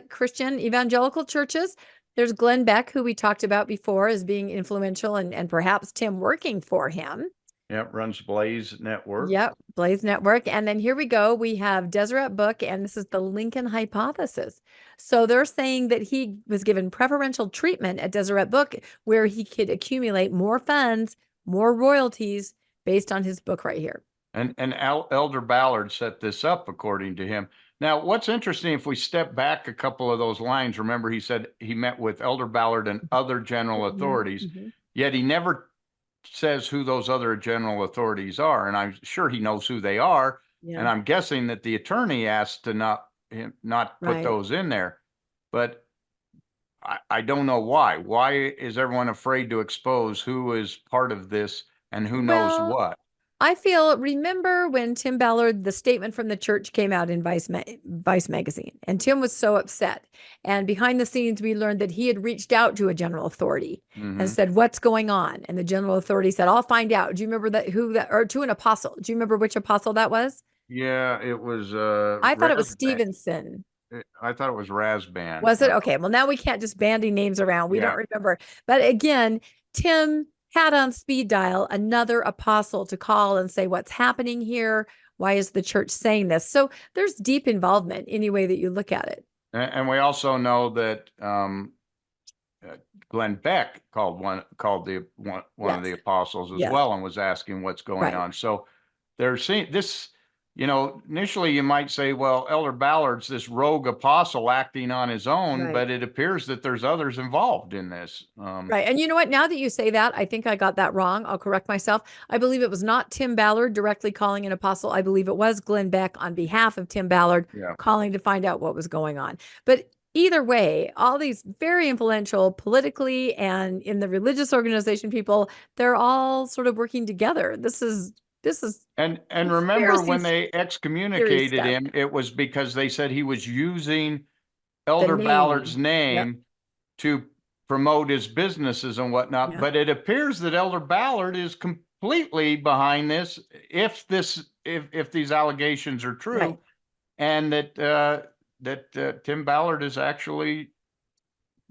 Christian evangelical churches. There's Glenn Beck, who we talked about before as being influential, and perhaps Tim working for him. Yep, runs Blaze Network. Yep, Blaze Network. And then here we go. We have Deseret Book, and this is the Lincoln Hypothesis. So they're saying that he was given preferential treatment at Deseret Book, where he could accumulate more funds, more royalties based on his book right here. And Elder Ballard set this up, according to him. Now, what's interesting, if we step back a couple of those lines, remember he said he met with Elder Ballard and other general authorities, yet he never says who those other general authorities are. And I'm sure he knows who they are. And I'm guessing that the attorney asked to not put those in there. But I don't know why. Why is everyone afraid to expose who is part of this and who knows what? Remember when Tim Ballard, the statement from the church came out in Vice magazine, and Tim was so upset. And behind the scenes, we learned that he had reached out to a general authority and said, "What's going on?" And the general authority said, "I'll find out." Do you remember or to an apostle? Do you remember which apostle that was? Yeah, it was. I thought it was Stevenson. I thought it was Razban. Was it? Okay. Well, now we can't just bandy names around. We don't remember. But again, Tim had on speed dial another apostle to call and say, what's happening here? Why is the church saying this? So there's deep involvement any way that you look at it. And we also know that Glenn Beck called one of the apostles as well, and was asking what's going on. So they're seeing this. Initially you might say, well, Elder Ballard's this rogue apostle acting on his own, but it appears that there's others involved in this. Right. And you know what? Now that you say that, I think I got that wrong. I'll correct myself. I believe it was not Tim Ballard directly calling an apostle. I believe it was Glenn Beck on behalf of Tim Ballard calling to find out what was going on. But either way, all these very influential politically and in the religious organization people, they're all sort of working together. This is and remember when they excommunicated him, it was because they said he was using Elder Ballard's name to promote his businesses and whatnot. But it appears that Elder Ballard is completely behind this, if these allegations are true, and that Tim Ballard is actually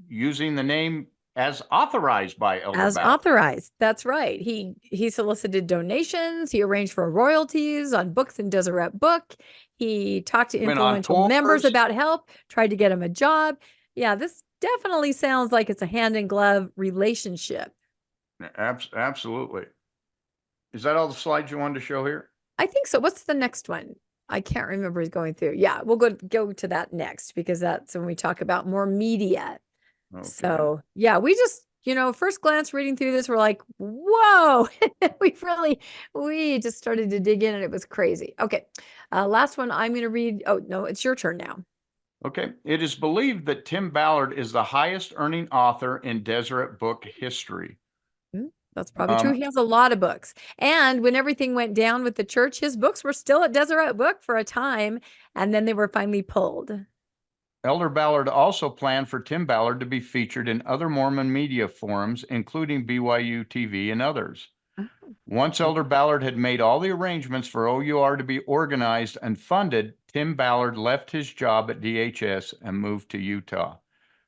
using the name as authorized by Elder Ballard. Authorized. That's right. He solicited donations. He arranged for royalties on books in Deseret Book. He talked to influential members about help, tried to get him a job. Yeah, this definitely sounds like it's a hand in glove relationship. Absolutely. Is that all the slides you wanted to show here? I think so. What's the next one? I can't remember who's going through. Yeah, we'll go to that next, because that's when we talk about more media. Okay. So yeah, we just, first glance reading through this, we're like, whoa, we just started to dig in and it was crazy. Okay. Last one I'm going to read. Oh, no, it's your turn now. Okay. It is believed that Tim Ballard is the highest earning author in Deseret Book history. That's probably true. He has a lot of books. And when everything went down with the church, his books were still at Deseret Book for a time, and then they were finally pulled. Elder Ballard also planned for Tim Ballard to be featured in other Mormon media forums, including BYU TV and others. Once Elder Ballard had made all the arrangements for OUR to be organized and funded, Tim Ballard left his job at DHS and moved to Utah.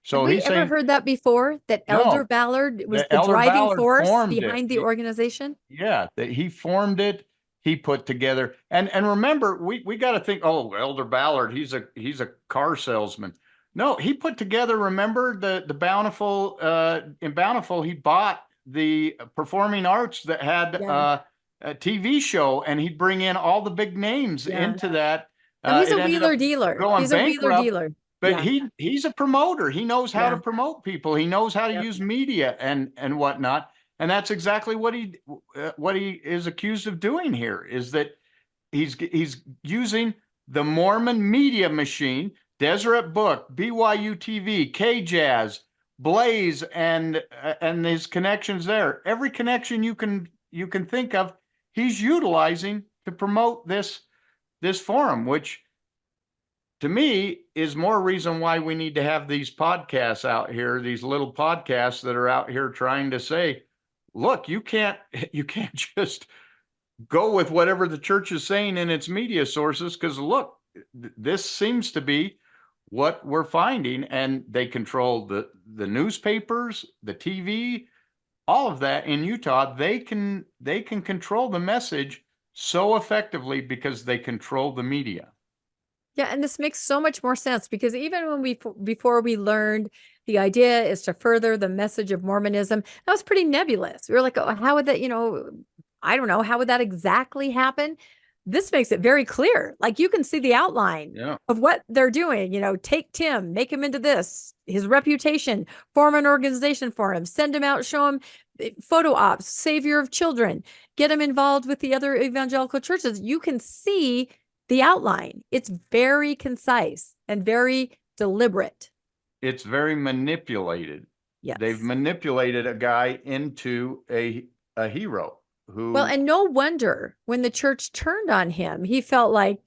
So have we ever heard that before? That Elder Ballard was the driving force behind the organization? Yeah, that he formed it. He put together, and remember, we got to think, oh, Elder Ballard, he's a car salesman. No, he put together, remember the Bountiful, in Bountiful, he bought the Performing Arts that had a TV show, and he'd bring in all the big names into that. And he's a wheeler dealer. He's a wheeler dealer. But he's a promoter. He knows how to promote people. He knows how to use media and whatnot. And that's exactly what he is accused of doing here, is that he's using the Mormon media machine, Deseret Book, BYU TV, KJazz, Blaze, and his connections there. Every connection you can think of, he's utilizing to promote this forum, which to me is more reason why we need to have these podcasts out here, these little podcasts that are out here trying to say, look, you can't just go with whatever the church is saying in its media sources, because look, this seems to be what we're finding, and they control the newspapers, the TV, all of that in Utah. They can control the message so effectively because they control the media. Yeah, and this makes so much more sense, because even when before we learned the idea is to further the message of Mormonism, that was pretty nebulous. We were like, oh, how would that, I don't know, how would that exactly happen? This makes it very clear. Like, you can see the outline of what they're doing. Take Tim, make him into this, his reputation, form an organization for him, send him out, show him photo ops, savior of children, get him involved with the other evangelical churches. You can see the outline. It's very concise and very deliberate. It's very manipulated. Yes. They've manipulated a guy into a hero who... Well, and no wonder when the church turned on him, he felt like,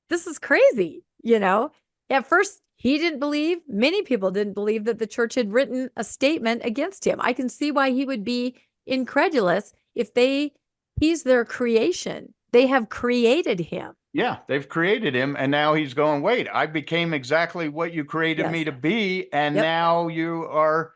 this is crazy. At first he didn't believe, many people didn't believe that the church had written a statement against him. I can see why he would be incredulous if he's their creation. They have created him. Yeah, they've created him, and now he's going, wait, I became exactly what you created me to be, and now you are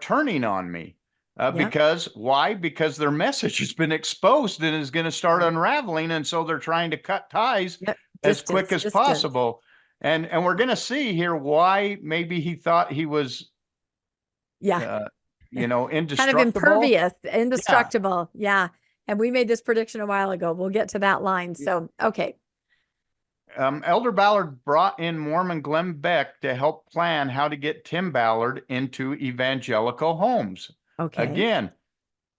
turning on me. Because why? Because their message has been exposed and is going to start unraveling. And so they're trying to cut ties as quick as possible. And we're going to see here why maybe he thought he was, indestructible. Kind of impervious, indestructible. Yeah. And we made this prediction a while ago. We'll get to that line. So, okay. Elder Ballard brought in Mormon Glenn Beck to help plan how to get Tim Ballard into evangelical homes. Okay. Again,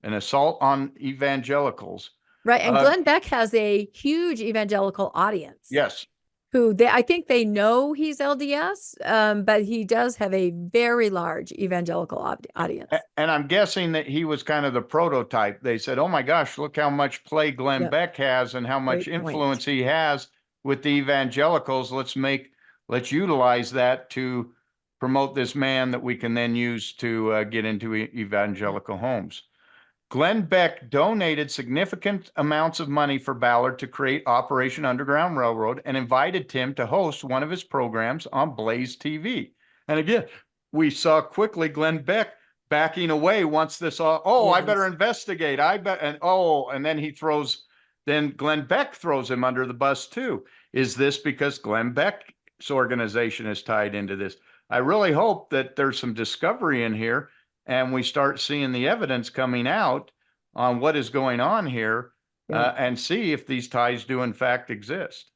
an assault on evangelicals. Right. And Glenn Beck has a huge evangelical audience. Yes. I think they know he's LDS, but he does have a very large evangelical audience. And I'm guessing that he was kind of the prototype. They said, oh my gosh, look how much play Glenn Beck has and how much influence he has with the evangelicals. Let's utilize that to promote this man that we can then use to get into evangelical homes. Glenn Beck donated significant amounts of money for Ballard to create Operation Underground Railroad and invited Tim to host one of his programs on Blaze TV. And again, we saw quickly Glenn Beck backing away once this I better investigate. And then Glenn Beck throws him under the bus too. Is this because Glenn Beck's organization is tied into this? I really hope that there's some discovery in here and we start seeing the evidence coming out on what is going on here and see if these ties do in fact exist.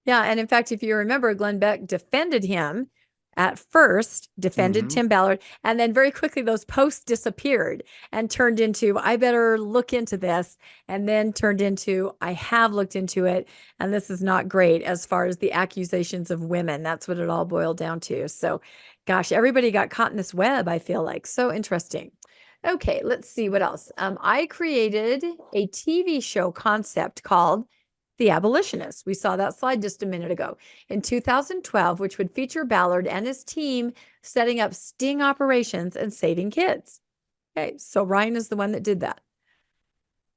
Yeah. And in fact, if you remember, Glenn Beck defended him at first, Tim Ballard, and then very quickly those posts disappeared and turned into, I better look into this, and then turned into, I have looked into it, and this is not great as far as the accusations of women. That's what it all boiled down to. So, gosh, everybody got caught in this web, I feel like. So interesting. Okay, let's see what else. I created a TV show concept called The Abolitionists. We saw that slide just a minute ago. In 2012, which would feature Ballard and his team setting up sting operations and saving kids. Okay, so Ryan is the one that did that.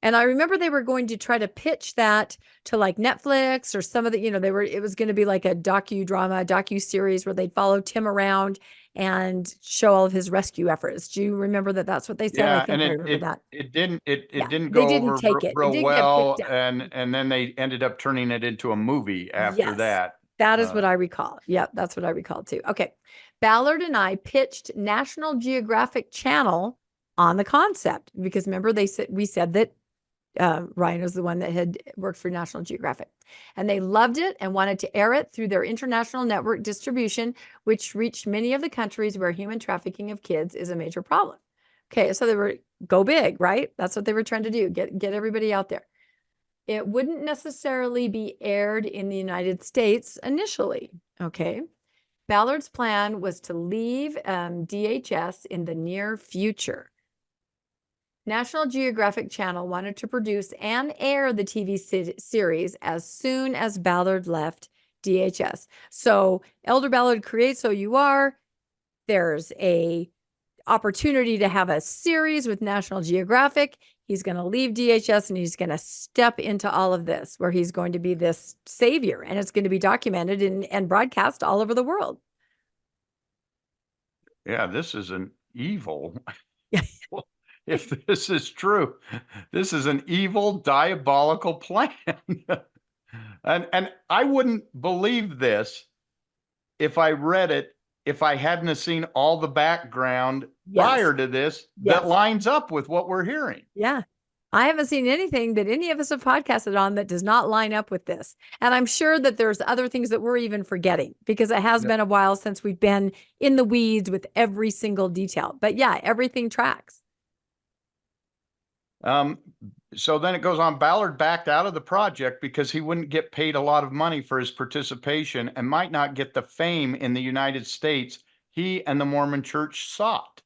And I remember they were going to try to pitch that to like Netflix or some of the, it was going to be like a docu-series where they'd follow Tim around and show all of his rescue efforts. Do you remember that that's what they said? Yeah, and it didn't go over real well, and then they ended up turning it into a movie after that. That is what I recall. Yep, that's what I recall too. Okay. Ballard and I pitched National Geographic Channel on the concept because remember we said that Ryan was the one that had worked for National Geographic, and they loved it and wanted to air it through their international network distribution, which reached many of the countries where human trafficking of kids is a major problem. Okay, so they were go big, right? That's what they were trying to do, get everybody out there. It wouldn't necessarily be aired in the United States initially, okay? Ballard's plan was to leave DHS in the near future. National Geographic Channel wanted to produce and air the TV series as soon as Ballard left DHS. So Elder Ballard creates So You Are. There's a opportunity to have a series with National Geographic. He's going to leave DHS and he's going to step into all of this where he's going to be this savior, and it's going to be documented and broadcast all over the world. Yeah, this is an evil. If this is true, this is an evil, diabolical plan. and I wouldn't believe this if I read it, if I hadn't seen all the background prior to this that lines up with what we're hearing. Yeah. I haven't seen anything that any of us have podcasted on that does not line up with this. And I'm sure that there's other things that we're even forgetting because it has been a while since we've been in the weeds with every single detail. But yeah, everything tracks. So then it goes on. Ballard backed out of the project because he wouldn't get paid a lot of money for his participation and might not get the fame in the United States he and the Mormon Church sought.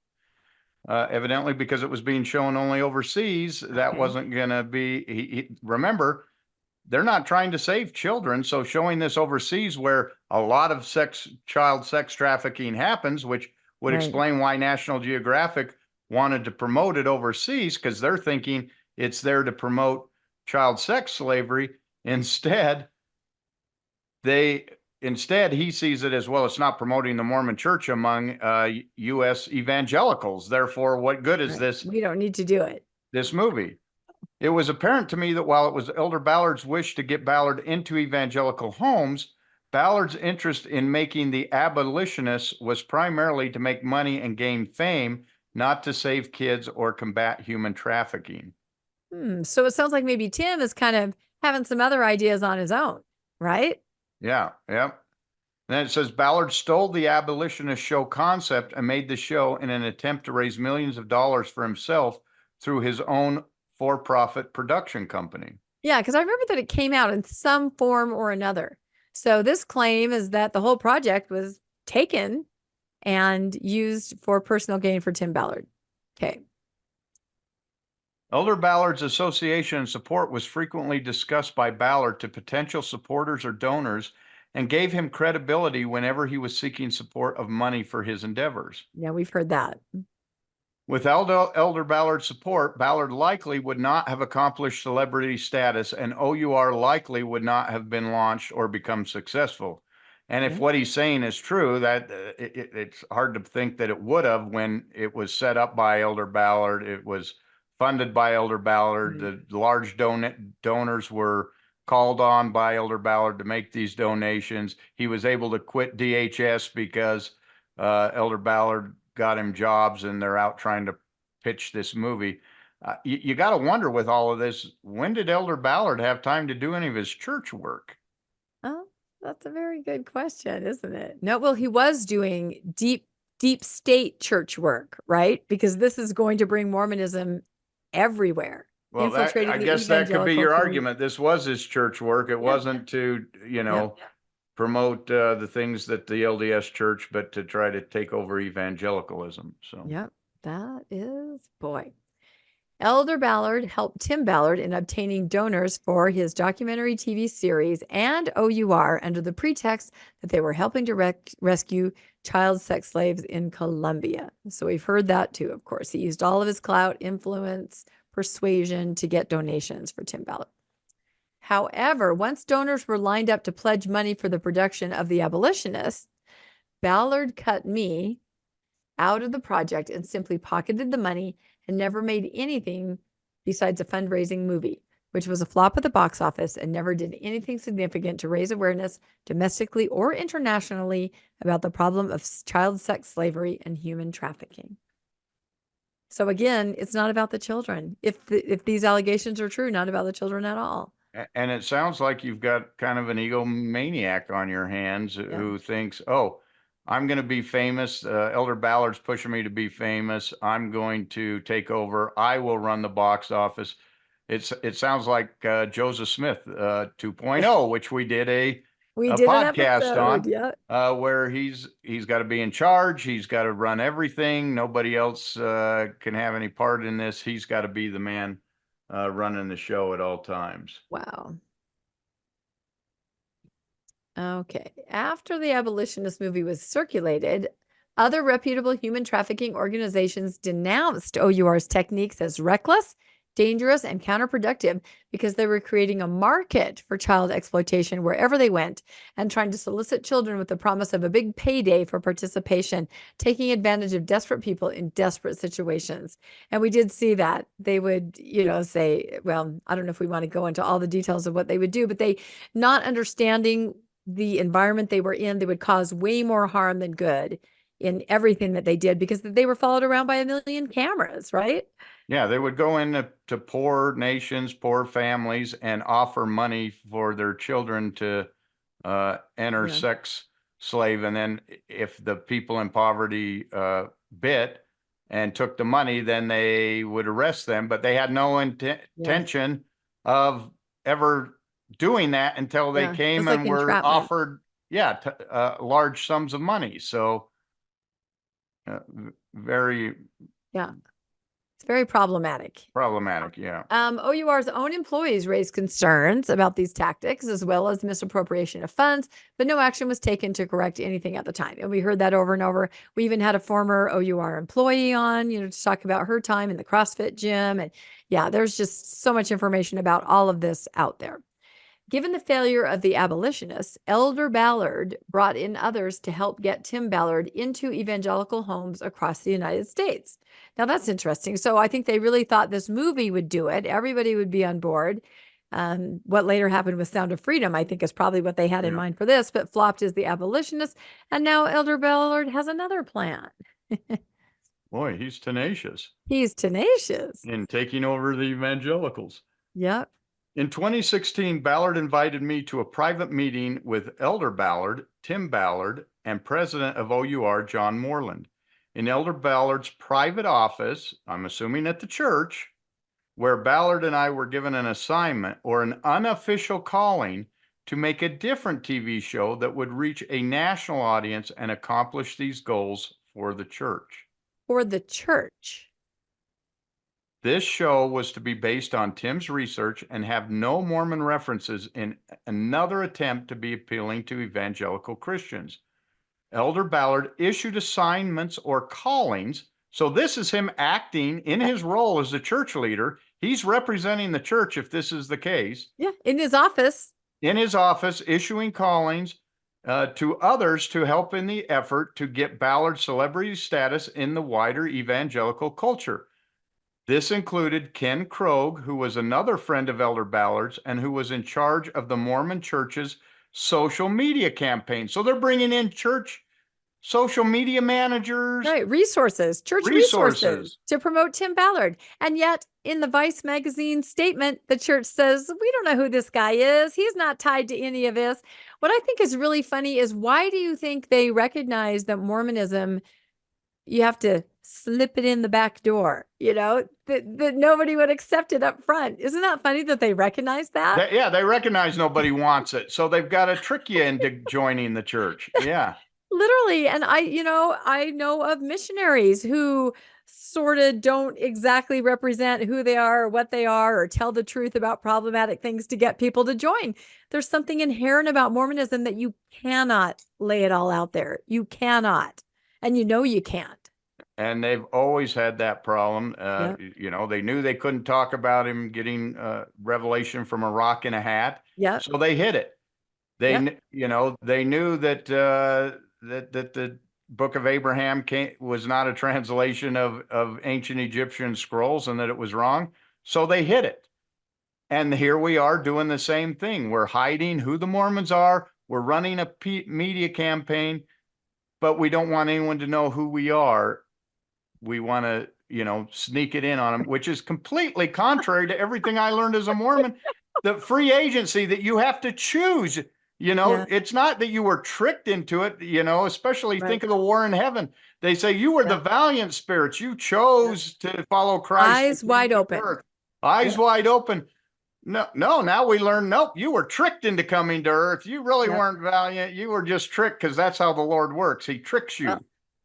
Evidently, because it was being shown only overseas, that wasn't going to be. Remember, they're not trying to save children. So showing this overseas where a lot of child sex trafficking happens, which would explain why National Geographic wanted to promote it overseas, because they're thinking it's there to promote child sex slavery. Instead, they instead, he sees it as, well, it's not promoting the Mormon church among U.S. evangelicals. Therefore, what good is this? We don't need to do it. This movie. It was apparent to me that while it was Elder Ballard's wish to get Ballard into evangelical homes, Ballard's interest in making the abolitionists was primarily to make money and gain fame, not to save kids or combat human trafficking. So it sounds like maybe Tim is kind of having some other ideas on his own, right? Yeah. Then it says Ballard stole the abolitionist show concept and made the show in an attempt to raise millions of dollars for himself through his own for-profit production company. Yeah, because I remember that it came out in some form or another. So this claim is that the whole project was taken and used for personal gain for Tim Ballard. Okay. Elder Ballard's association and support was frequently discussed by Ballard to potential supporters or donors and gave him credibility whenever he was seeking support of money for his endeavors. Yeah, we've heard that. With Elder Ballard's support, Ballard likely would not have accomplished celebrity status, and OUR likely would not have been launched or become successful. And if what he's saying is true, that it's hard to think that it would have when it was set up by Elder Ballard. It was funded by Elder Ballard. The large donors were called on by Elder Ballard to make these donations. He was able to quit DHS because Elder Ballard got him jobs, and they're out trying to pitch this movie. You got to wonder with all of this, when did Elder Ballard have time to do any of his church work? Oh, that's a very good question, isn't it? No, well, he was doing deep state church work, right? Because this is going to bring Mormonism everywhere. Well, I guess that could be your argument. This was his church work. It wasn't to, promote the things that the LDS church, but to try to take over evangelicalism. So, yep, that is, boy. Elder Ballard helped Tim Ballard in obtaining donors for his documentary TV series and OUR under the pretext that they were helping to rescue child sex slaves in Colombia. So we've heard that too, of course. He used all of his clout, influence, persuasion to get donations for Tim Ballard. However, once donors were lined up to pledge money for the production of The Abolitionists, Ballard cut me out of the project and simply pocketed the money and never made anything besides a fundraising movie, which was a flop at the box office and never did anything significant to raise awareness domestically or internationally about the problem of child sex slavery and human trafficking. So again, it's not about the children. If these allegations are true, not about the children at all. And it sounds like you've got kind of an egomaniac on your hands who thinks, oh, I'm going to be famous. Elder Ballard's pushing me to be famous. I'm going to take over. I will run the box office. It sounds like Joseph Smith 2.0, which we did a podcast on, where he's got to be in charge. He's got to run everything. Nobody else can have any part in this. He's got to be the man running the show at all times. Wow. Okay. After the abolitionist movie was circulated, other reputable human trafficking organizations denounced OUR's techniques as reckless, dangerous, and counterproductive because they were creating a market for child exploitation wherever they went and trying to solicit children with the promise of a big payday for participation, taking advantage of desperate people in desperate situations. And we did see that. They would, say, well, I don't know if we want to go into all the details of what they would do, but they, not understanding the environment they were in, they would cause way more harm than good in everything that they did because they were followed around by a million cameras, right? Yeah, they would go into poor nations, poor families, and offer money for their children to enter sex slave. And then if the people in poverty bit and took the money, then they would arrest them. But they had no intention of ever doing that until they came and were offered, large sums of money. So very... Yeah. It's very problematic. Yeah. OUR's own employees raised concerns about these tactics as well as misappropriation of funds, but no action was taken to correct anything at the time. And we heard that over and over. We even had a former OUR employee on, to talk about her time in the CrossFit gym. And there's just so much information about all of this out there. Given the failure of the abolitionists, Elder Ballard brought in others to help get Tim Ballard into evangelical homes across the United States. Now, that's interesting. So I think they really thought this movie would do it. Everybody would be on board. What later happened with Sound of Freedom, I think, is probably what they had in mind for this, but flopped as the abolitionists. And now Elder Ballard has another plan. Boy, he's tenacious. He's tenacious. In taking over the evangelicals. Yep. In 2016, Ballard invited me to a private meeting with Elder Ballard, Tim Ballard, and President of OUR, John Moreland. In Elder Ballard's private office, I'm assuming at the church, where Ballard and I were given an assignment or an unofficial calling to make a different TV show that would reach a national audience and accomplish these goals for the church. For the church. This show was to be based on Tim's research and have no Mormon references in another attempt to be appealing to evangelical Christians. Elder Ballard issued assignments or callings. So this is him acting in his role as the church leader. He's representing the church if this is the case. Yeah, in his office. In his office, issuing callings to others to help in the effort to get Ballard celebrity status in the wider evangelical culture. This included Ken Krogh, who was another friend of Elder Ballard's and who was in charge of the Mormon Church's social media campaign. So they're bringing in church social media managers. Right, church resources to promote Tim Ballard. And yet in the Vice magazine statement, the church says, we don't know who this guy is. He's not tied to any of this. What I think is really funny is, why do you think they recognize that Mormonism, you have to slip it in the back door, that nobody would accept it up front? Isn't that funny that they recognize that? Yeah, they recognize nobody wants it. So they've got to trick you into joining the church. Yeah. Literally. And I know of missionaries who sort of don't exactly represent who they are or what they are, or tell the truth about problematic things to get people to join. There's something inherent about Mormonism that you cannot lay it all out there. You cannot. And you can't. And they've always had that problem. They knew they couldn't talk about him getting revelation from a rock in a hat. Yeah. So they hid it. They knew that the Book of Abraham was not a translation of ancient Egyptian scrolls, and that it was wrong. So they hid it. And here we are doing the same thing. We're hiding who the Mormons are. We're running a media campaign, but we don't want anyone to know who we are. We want to, sneak it in on them, which is completely contrary to everything I learned as a Mormon. The free agency, that you have to choose, It's not that you were tricked into it, especially think of the war in heaven. They say you were the valiant spirits. You chose to follow Christ. Eyes wide open. Eyes wide open. No, now we learn, nope, you were tricked into coming to earth. You really weren't valiant. You were just tricked, because that's how the Lord works. He tricks you.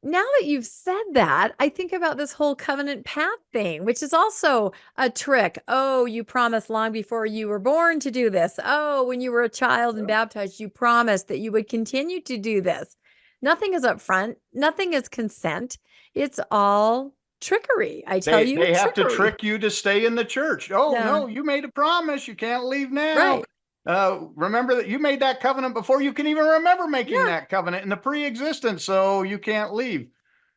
Now that you've said that, I think about this whole covenant path thing, which is also a trick. Oh, you promised long before you were born to do this. Oh, when you were a child and baptized, you promised that you would continue to do this. Nothing is upfront. Nothing is consent. It's all trickery. I tell you, they have to trick you to stay in the church. Oh, no, you made a promise. You can't leave now. Right. Remember that you made that covenant before you can even remember making that covenant in the pre-existence, so you can't leave.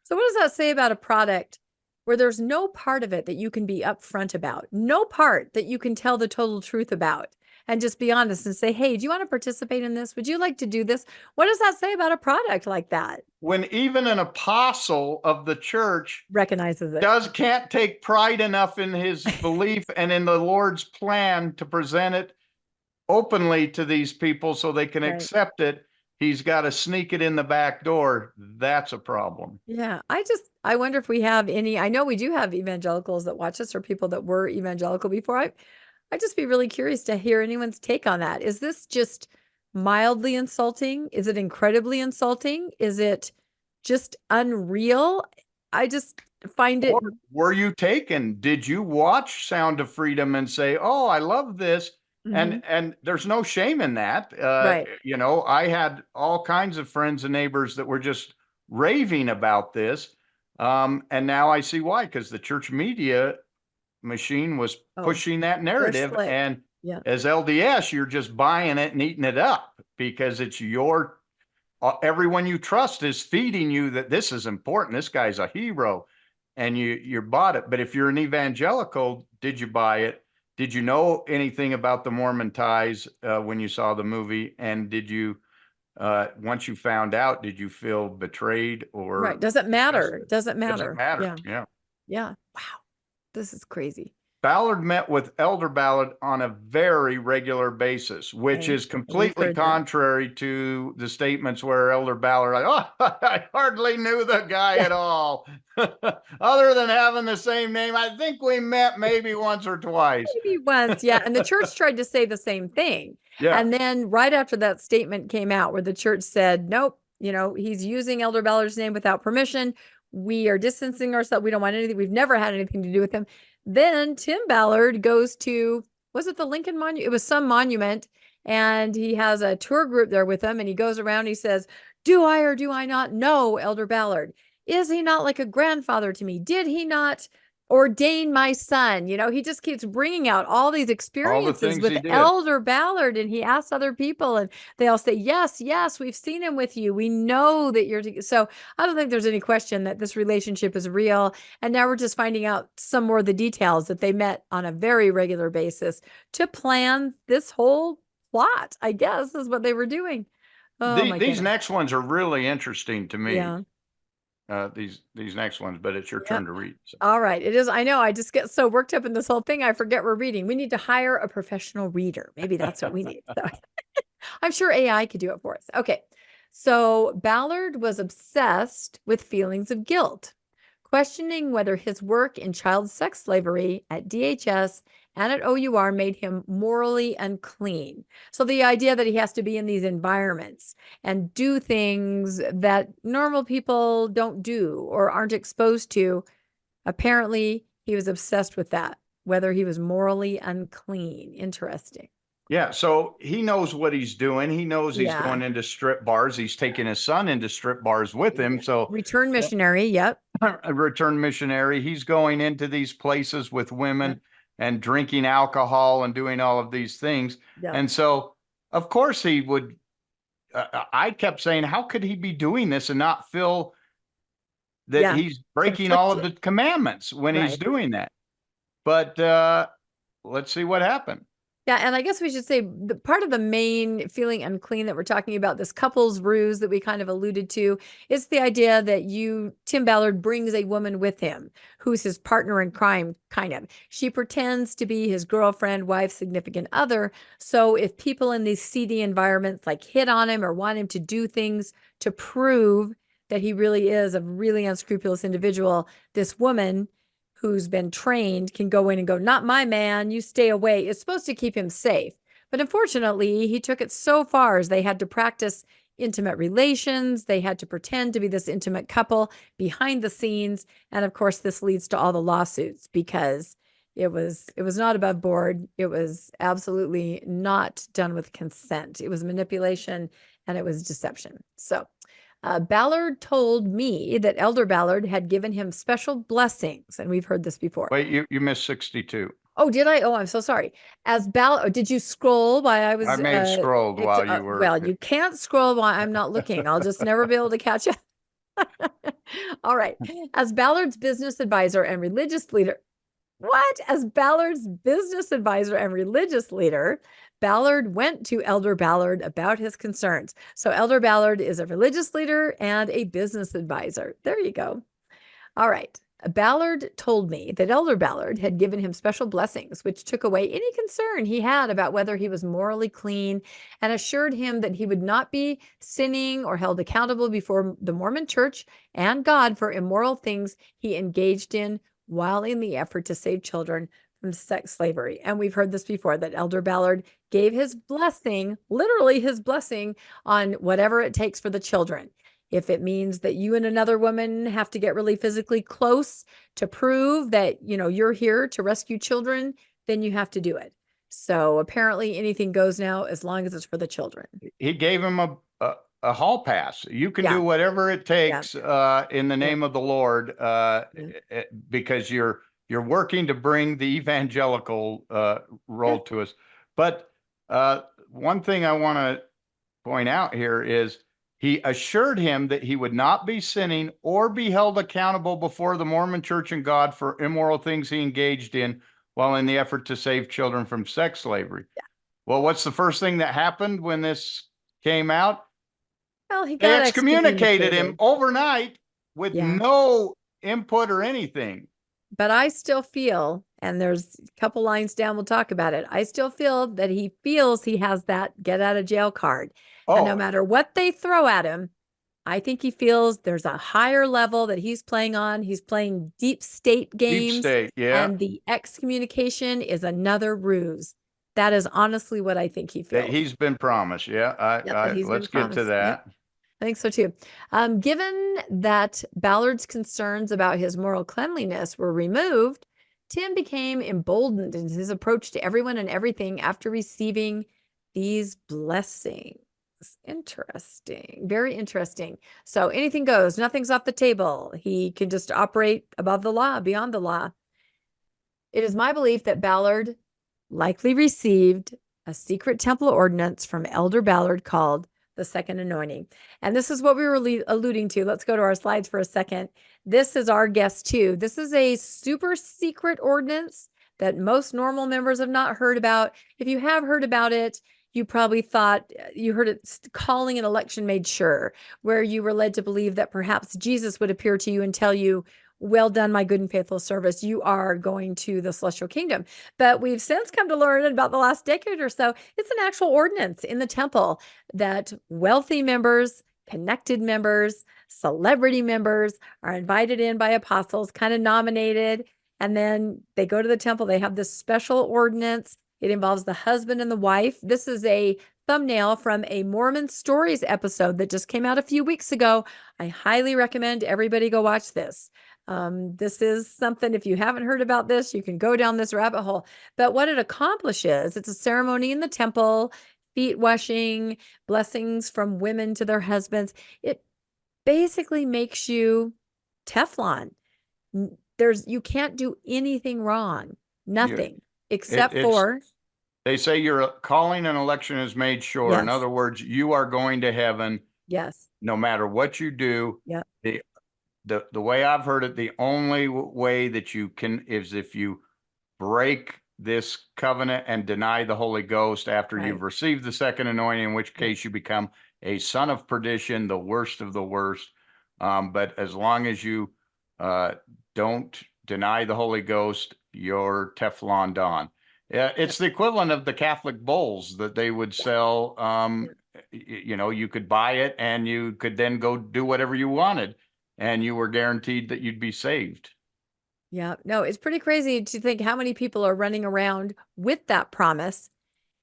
So what does that say about a product where there's no part of it that you can be upfront about, no part that you can tell the total truth about, and just be honest and say, hey, do you want to participate in this? Would you like to do this? What does that say about a product like that? When even an apostle of the church recognizes it, can't take pride enough in his belief and in the Lord's plan to present it openly to these people so they can accept it, he's got to sneak it in the back door. That's a problem. Yeah. I wonder if we have any, I know we do have evangelicals that watch us, or people that were evangelical before. I'd just be really curious to hear anyone's take on that. Is this just mildly insulting? Is it incredibly insulting? Is it just unreal? I just find it. Or were you taken? Did you watch Sound of Freedom and say, oh, I love this? And there's no shame in that. Right. I had all kinds of friends and neighbors that were just raving about this. And now I see why, because the church media machine was pushing that narrative, and Yeah. As LDS, you're just buying it and eating it up because it's your, everyone you trust is feeding you that this is important. This guy's a hero, and you bought it. But if you're an evangelical, did you buy it? Did you know anything about the Mormon ties when you saw the movie? And did you, once you found out, did you feel betrayed or? Right. Doesn't matter. Doesn't Doesn't matter. matter. Yeah. Yeah. Yeah. Wow. This is crazy. Ballard met with Elder Ballard on a very regular basis, which Okay. is We've completely heard that. contrary to the statements where Elder Ballard, like, oh, I hardly knew the guy at all. Other than having the same name, I think we met maybe once or twice. Maybe once, yeah. And the church tried to say the same thing. Yeah. And then right after that statement came out where the church said, nope, he's using Elder Ballard's name without permission. We are distancing ourselves. We don't want anything. We've never had anything to do with him. Then Tim Ballard goes to, was it the Lincoln Monument? It was some monument. And he has a tour group there with him. And he goes around, he says, do I or do I not know Elder Ballard? Is he not like a grandfather to me? Did he not ordain my son? He just keeps bringing out all these experiences with Elder Ballard, and he asks other people and they all say, yes, we've seen him with you. We know that you're so I don't think there's any question that this relationship is real. And now we're just finding out some more of the details that they met on a very regular basis to plan this whole plot, I guess, is what they were doing. These next ones are really interesting to me. Yeah. These next ones, but it's your turn to read. So. All right. It is. I know. I just get so worked up in this whole thing. I forget we're reading. We need to hire a professional reader. Maybe that's what we need. So I'm sure AI could do it for us. Okay. So Ballard was obsessed with feelings of guilt, questioning whether his work in child sex slavery at DHS and at OUR made him morally unclean. So the idea that he has to be in these environments and do things that normal people don't do or aren't exposed to, apparently he was obsessed with that, whether he was morally unclean. Interesting. Yeah, so he knows what he's doing. He knows he's going into strip bars. He's taking his son into strip bars with him. So return missionary, yep. A return missionary. He's going into these places with women and drinking alcohol and doing all of these things. And so, of course, he would. I kept saying, how could he be doing this and not feel that he's breaking all of the commandments when he's doing that? But let's see what happened. Yeah, and I guess we should say the part of the main feeling unclean that we're talking about, this couple's ruse that we kind of alluded to, is the idea that Tim Ballard brings a woman with him who's his partner in crime, kind of. She pretends to be his girlfriend, wife, significant other. So if people in these seedy environments like hit on him or want him to do things to prove that he really is a really unscrupulous individual, this woman who's been trained can go in and go, not my man, you stay away. It's supposed to keep him safe. But unfortunately, he took it so far as they had to practice intimate relations. They had to pretend to be this intimate couple behind the scenes. And of course, this leads to all the lawsuits because it was not above board. It was absolutely not done with consent. It was manipulation and it was deception. So Ballard told me that Elder Ballard had given him special blessings, and we've heard this before. Wait, you missed 62. Oh, did I? Oh, I'm so sorry. As Ballard, did you scroll while I was? I may have scrolled while you were. Well, you can't scroll while I'm not looking. I'll just never be able to catch up. All right. As Ballard's business advisor and religious leader. What? As Ballard's business advisor and religious leader, Ballard went to Elder Ballard about his concerns. So Elder Ballard is a religious leader and a business advisor. There you go. All right. Ballard told me that Elder Ballard had given him special blessings, which took away any concern he had about whether he was morally clean and assured him that he would not be sinning or held accountable before the Mormon Church and God for immoral things he engaged in while in the effort to save children from sex slavery. And we've heard this before, that Elder Ballard gave his blessing, literally his blessing, on whatever it takes for the children. If it means that you and another woman have to get really physically close to prove that, you're here to rescue children, then you have to do it. So apparently anything goes now as long as it's for the children. He gave him a hall pass. You can do whatever it takes in the name of the Lord because you're working to bring the evangelical role to us. But one thing I want to point out here is he assured him that he would not be sinning or be held accountable before the Mormon Church and God for immoral things he engaged in while in the effort to save children from sex slavery. Yeah. Well, what's the first thing that happened when this came out? Well, he got They excommunicated him overnight with no input or anything. But I still feel, and there's a couple lines down, we'll talk about it. I still feel that he feels he has that get out of jail card. Oh. And no matter what they throw at him, I think he feels there's a higher level that he's playing on. He's playing deep state games. Deep state, yeah. And the excommunication is another ruse. That is honestly what I think he feels. That he's been promised. Yeah. Let's get to that. Yep. I think so too. Given that Ballard's concerns about his moral cleanliness were removed, Tim became emboldened in his approach to everyone and everything after receiving these blessings. Interesting. Very interesting. So anything goes. Nothing's off the table. He can just operate above the law, beyond the law. It is my belief that Ballard likely received a secret temple ordinance from Elder Ballard called the second anointing. And this is what we were alluding to. Let's go to our slides for a second. This is our guess too. This is a super secret ordinance that most normal members have not heard about. If you have heard about it, you probably thought you heard it calling an election made sure, where you were led to believe that perhaps Jesus would appear to you and tell you, well done, my good and faithful service. You are going to the celestial kingdom. But we've since come to learn about the last decade or so, it's an actual ordinance in the temple that wealthy members, connected members, celebrity members are invited in by apostles, kind of nominated. And then they go to the temple. They have this special ordinance. It involves the husband and the wife. This is a thumbnail from a Mormon Stories episode that just came out a few weeks ago. I highly recommend everybody go watch this. This is something, if you haven't heard about this, you can go down this rabbit hole. But what it accomplishes, it's a ceremony in the temple, feet washing, blessings from women to their husbands. It basically makes you Teflon. You can't do anything wrong, nothing, except for... They say your calling an election is made sure. Yes. In other words, you are going to heaven. Yes. No matter what you do. Yeah. The way I've heard it, the only way that you can is if you break this covenant and deny the Holy Ghost after you've received the second anointing, in which case you become a son of perdition, the worst of the worst. But as long as you don't deny the Holy Ghost, you're Teflon Don. It's the equivalent of the Catholic bulls that they would sell. You could buy it and you could then go do whatever you wanted, and you were guaranteed that you'd be saved. Yeah, no, it's pretty crazy to think how many people are running around with that promise,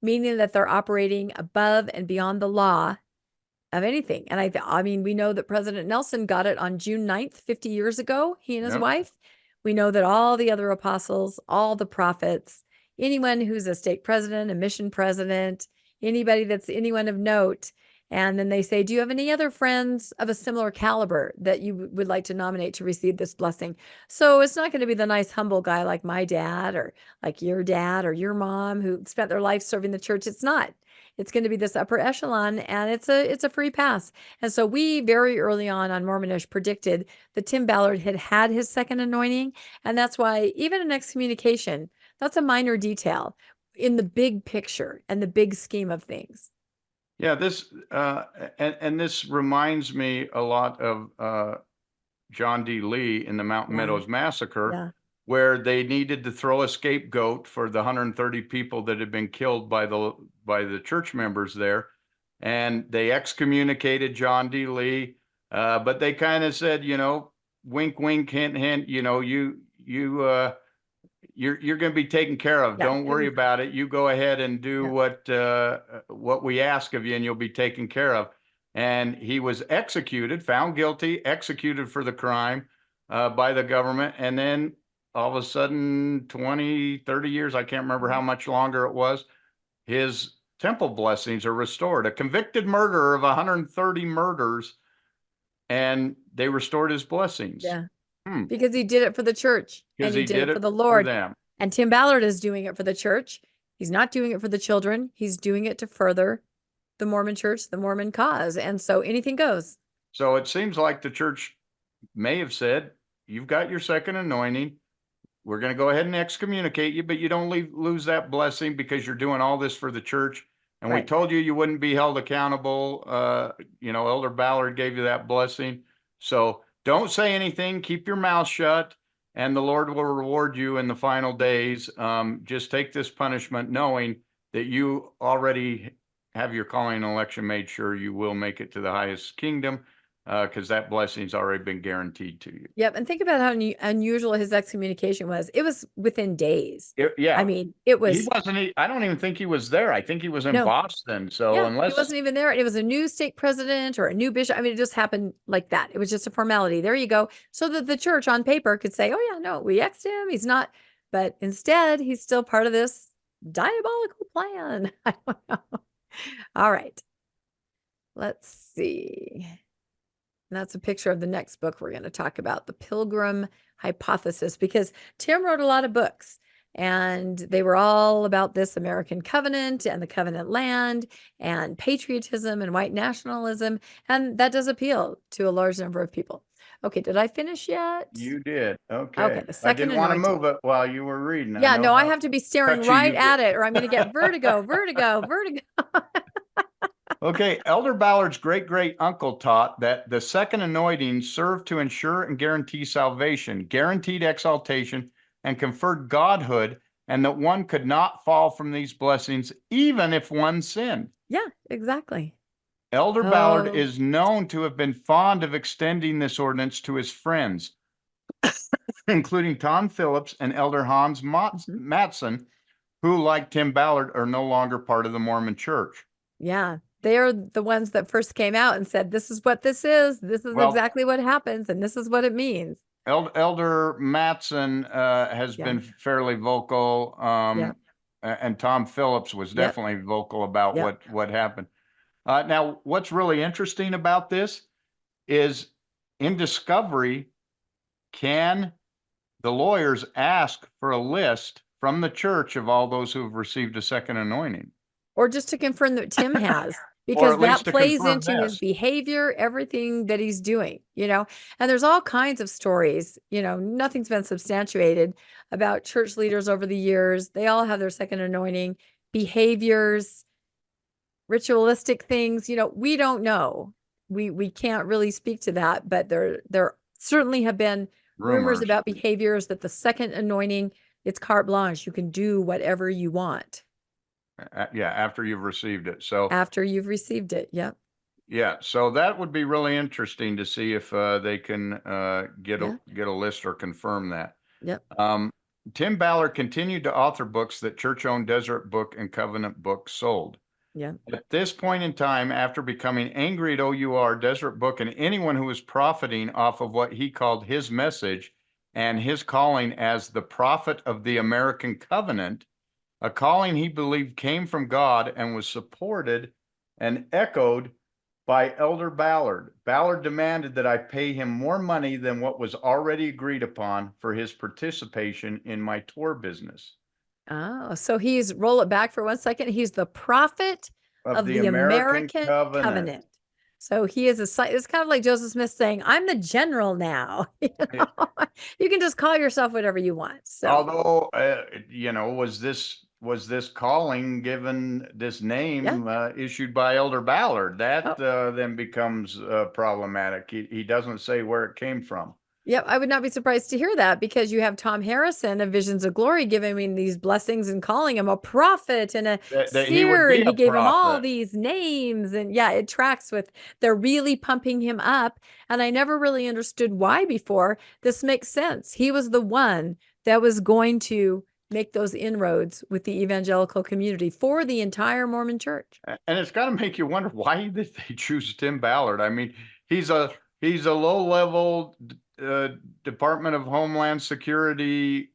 meaning that they're operating above and beyond the law of anything. And I mean, we know that President Nelson got it on June 9th, 50 years ago, he and his wife. We know that all the other apostles, all the prophets, anyone who's a stake president, a mission president, anybody that's anyone of note. And then they say, do you have any other friends of a similar caliber that you would like to nominate to receive this blessing? So it's not going to be the nice, humble guy like my dad or like your dad or your mom who spent their life serving the church. It's not. It's going to be this upper echelon, and it's a free pass. And so we very early on Mormonish predicted that Tim Ballard had his second anointing. And that's why even in excommunication, that's a minor detail in the big picture and the big scheme of things. Yeah, this and this reminds me a lot of John D. Lee in the Mountain Meadows Massacre, where they needed to throw a scapegoat for the 130 people that had been killed by the church members there, and they excommunicated John D. Lee, but they kind of said, wink, wink, hint, hint, you're going to be taken care of. Don't worry about it. You go ahead and do what we ask of you, and you'll be taken care of. And he was executed, found guilty, executed for the crime by the government. And then all of a sudden, 20, 30 years, I can't remember how much longer it was, his temple blessings are restored. A convicted murderer of 130 murders, and they restored his blessings. Yeah. Because he did it for the church, and he did it for the Lord. And Tim Ballard is doing it for the church. He's not doing it for the children. He's doing it to further the Mormon church, the Mormon cause. And so anything goes. So it seems like the church may have said, you've got your second anointing. We're going to go ahead and excommunicate you, but you don't lose that blessing because you're doing all this for the church. And we told you you wouldn't be held accountable. Elder Ballard gave you that blessing. So don't say anything. Keep your mouth shut, and the Lord will reward you in the final days. Just take this punishment knowing that you already have your calling and election made sure you will make it to the highest kingdom, because that blessing's already been guaranteed to you. Yep. And think about how unusual his excommunication was. It was within days. Yeah. I mean, it was. He wasn't. I don't even think he was there. I think he was in Boston. So yeah, unless he wasn't even there, and it was a new stake president or a new bishop. I mean, it just happened like that. It was just a formality. There you go. So that the church on paper could say, "Oh yeah, no, we exed him. He's not." But instead, he's still part of this diabolical plan. I don't know. All right. Let's see. And that's a picture of the next book we're going to talk about, The Pilgrim Hypothesis, because Tim wrote a lot of books and they were all about this American covenant and the covenant land and patriotism and white nationalism. And that does appeal to a large number of people. Okay, did I finish yet? You did. Okay. Okay, the second I didn't want to move it while you were reading. Yeah, no, I have to be staring right at it or I'm going to get vertigo. Okay, Elder Ballard's great-great-uncle taught that the second anointing served to ensure and guarantee salvation, guaranteed exaltation, and conferred godhood, and that one could not fall from these blessings even if one sinned. Yeah, exactly. Elder Ballard is known to have been fond of extending this ordinance to his friends, including Tom Phillips and Elder Hans Matson, who, like Tim Ballard, are no longer part of the Mormon Church. Yeah. They're the ones that first came out and said, this is what this is. This is exactly what happens. And this is what it means. Elder Matson has been fairly vocal. And Tom Phillips was definitely vocal about what happened. Now, what's really interesting about this is in discovery, can the lawyers ask for a list from the church of all those who have received a second anointing? Or just to confirm that Tim has, because that plays into his behavior, everything that he's doing, and there's all kinds of stories, nothing's been substantiated about church leaders over the years. They all have their second anointing, behaviors, ritualistic things, we don't know. We can't really speak to that, but there certainly have been rumors about behaviors that the second anointing, it's carte blanche. You can do whatever you want. After you've received it. So after you've received it. Yep. Yeah. So that would be really interesting to see if they can get a list or confirm that. Yep. Tim Ballard continued to author books that church-owned Desert Book and Covenant Books sold. Yeah. At this point in time, after becoming angry at OUR, Desert Book, and anyone who was profiting off of what he called his message and his calling as the prophet of the American covenant, a calling he believed came from God and was supported and echoed by Elder Ballard. Ballard demanded that I pay him more money than what was already agreed upon for his participation in my tour business. Oh, so roll it back for 1 second. He's the prophet of the American covenant. So he is it's kind of like Joseph Smith saying, I'm the general now. You can just call yourself whatever you want. So although, was this calling given this name issued by Elder Ballard? That then becomes problematic. He doesn't say where it came from. Yep, I would not be surprised to hear that, because you have Tom Harrison of Visions of Glory giving him these blessings and calling him a prophet and a seer, and he gave him all these names. And it tracks with, they're really pumping him up. And I never really understood why before. This makes sense. He was the one that was going to make those inroads with the evangelical community for the entire Mormon church. And it's got to make you wonder, why did they choose Tim Ballard? I mean, he's a low-level Department of Homeland Security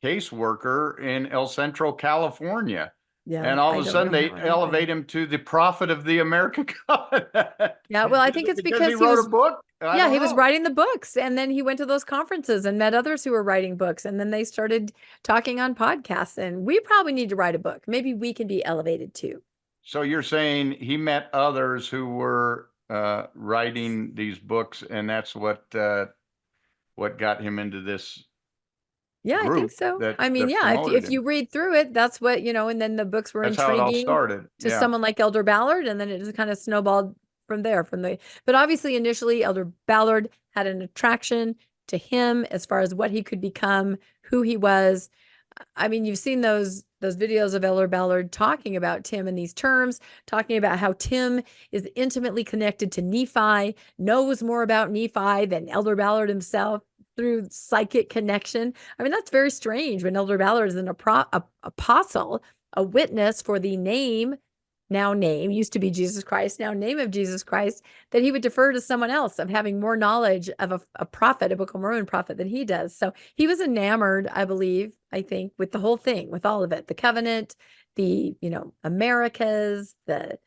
caseworker in El Centro, California. Yeah, and all of a sudden they elevate him to the prophet of the American covenant. Yeah, well, I think it's Because he because he wrote was, a book? I yeah, don't he was know. writing the books, and then he went to those conferences and met others who were writing books, and then they started talking on podcasts, and we probably need to write a book. Maybe we can be elevated too. So you're saying he met others who were writing these books, and that's what got him into this Yeah, I think group so. that I mean, that yeah, promoted if you him. read through it, that's what, and then the books were That's how it all intriguing started. to Yeah. someone like Elder Ballard, and then it just kind of snowballed from there. But obviously, initially, Elder Ballard had an attraction to him as far as what he could become, who he was. I mean, you've seen those videos of Elder Ballard talking about Tim in these terms, talking about how Tim is intimately connected to Nephi, knows more about Nephi than Elder Ballard himself through psychic connection. I mean, that's very strange when Elder Ballard is an apostle, a witness for the name used to be Jesus Christ, now name of Jesus Christ, that he would defer to someone else of having more knowledge of a prophet, a Book of Mormon prophet than he does. So he was enamored, I think, with the whole thing, with all of it, the covenant, the, Americas, the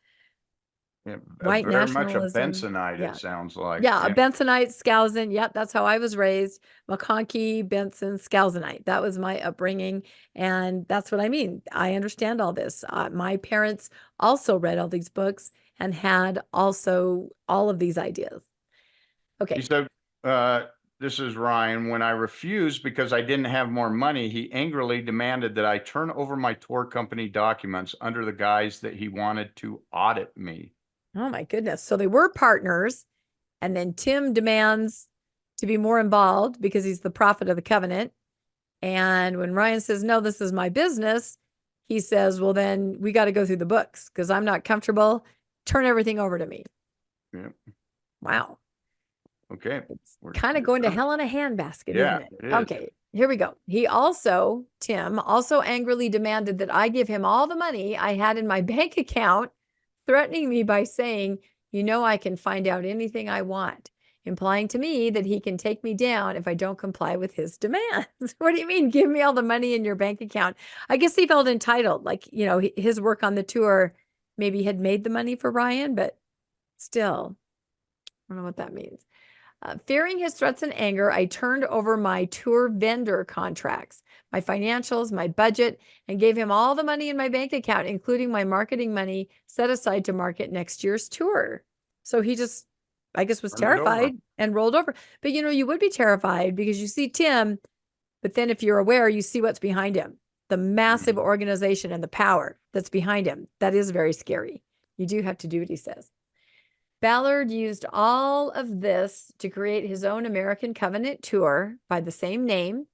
white very much a nationalism. Bensonite, it Yeah. sounds like. Yeah, a Bensonite, Skousen. Yep, that's how I was raised. McConkie, Benson, Skousenite. That was my upbringing. And that's what I mean. I understand all this. My parents also read all these books and had also all of these ideas. Okay. He said, this is Ryan. When I refused because I didn't have more money, he angrily demanded that I turn over my tour company documents under the guise that he wanted to audit me. Oh, my goodness. So they were partners. And then Tim demands to be more involved because he's the prophet of the covenant. And when Ryan says, no, this is my business, he says, well, then we got to go through the books because I'm not comfortable. Turn everything over to me. Yeah. Wow. Okay. It's kind of going to hell in a handbasket, isn't it? Okay, here we go. Tim also angrily demanded that I give him all the money I had in my bank account, threatening me by saying, I can find out anything I want, implying to me that he can take me down if I don't comply with his demands. What do you mean, give me all the money in your bank account? I guess he felt entitled, like, his work on the tour maybe had made the money for Ryan, but still, I don't know what that means. Fearing his threats and anger, I turned over my tour vendor contracts, my financials, my budget, and gave him all the money in my bank account, including my marketing money set aside to market next year's tour. So he just, I guess, was terrified and rolled over. But, you would be terrified because you see Tim, but then if you're aware, you see what's behind him, the massive organization and the power that's behind him. That is very scary. You do have to do what he says. Ballard used all of this to create his own American Covenant tour by the same name,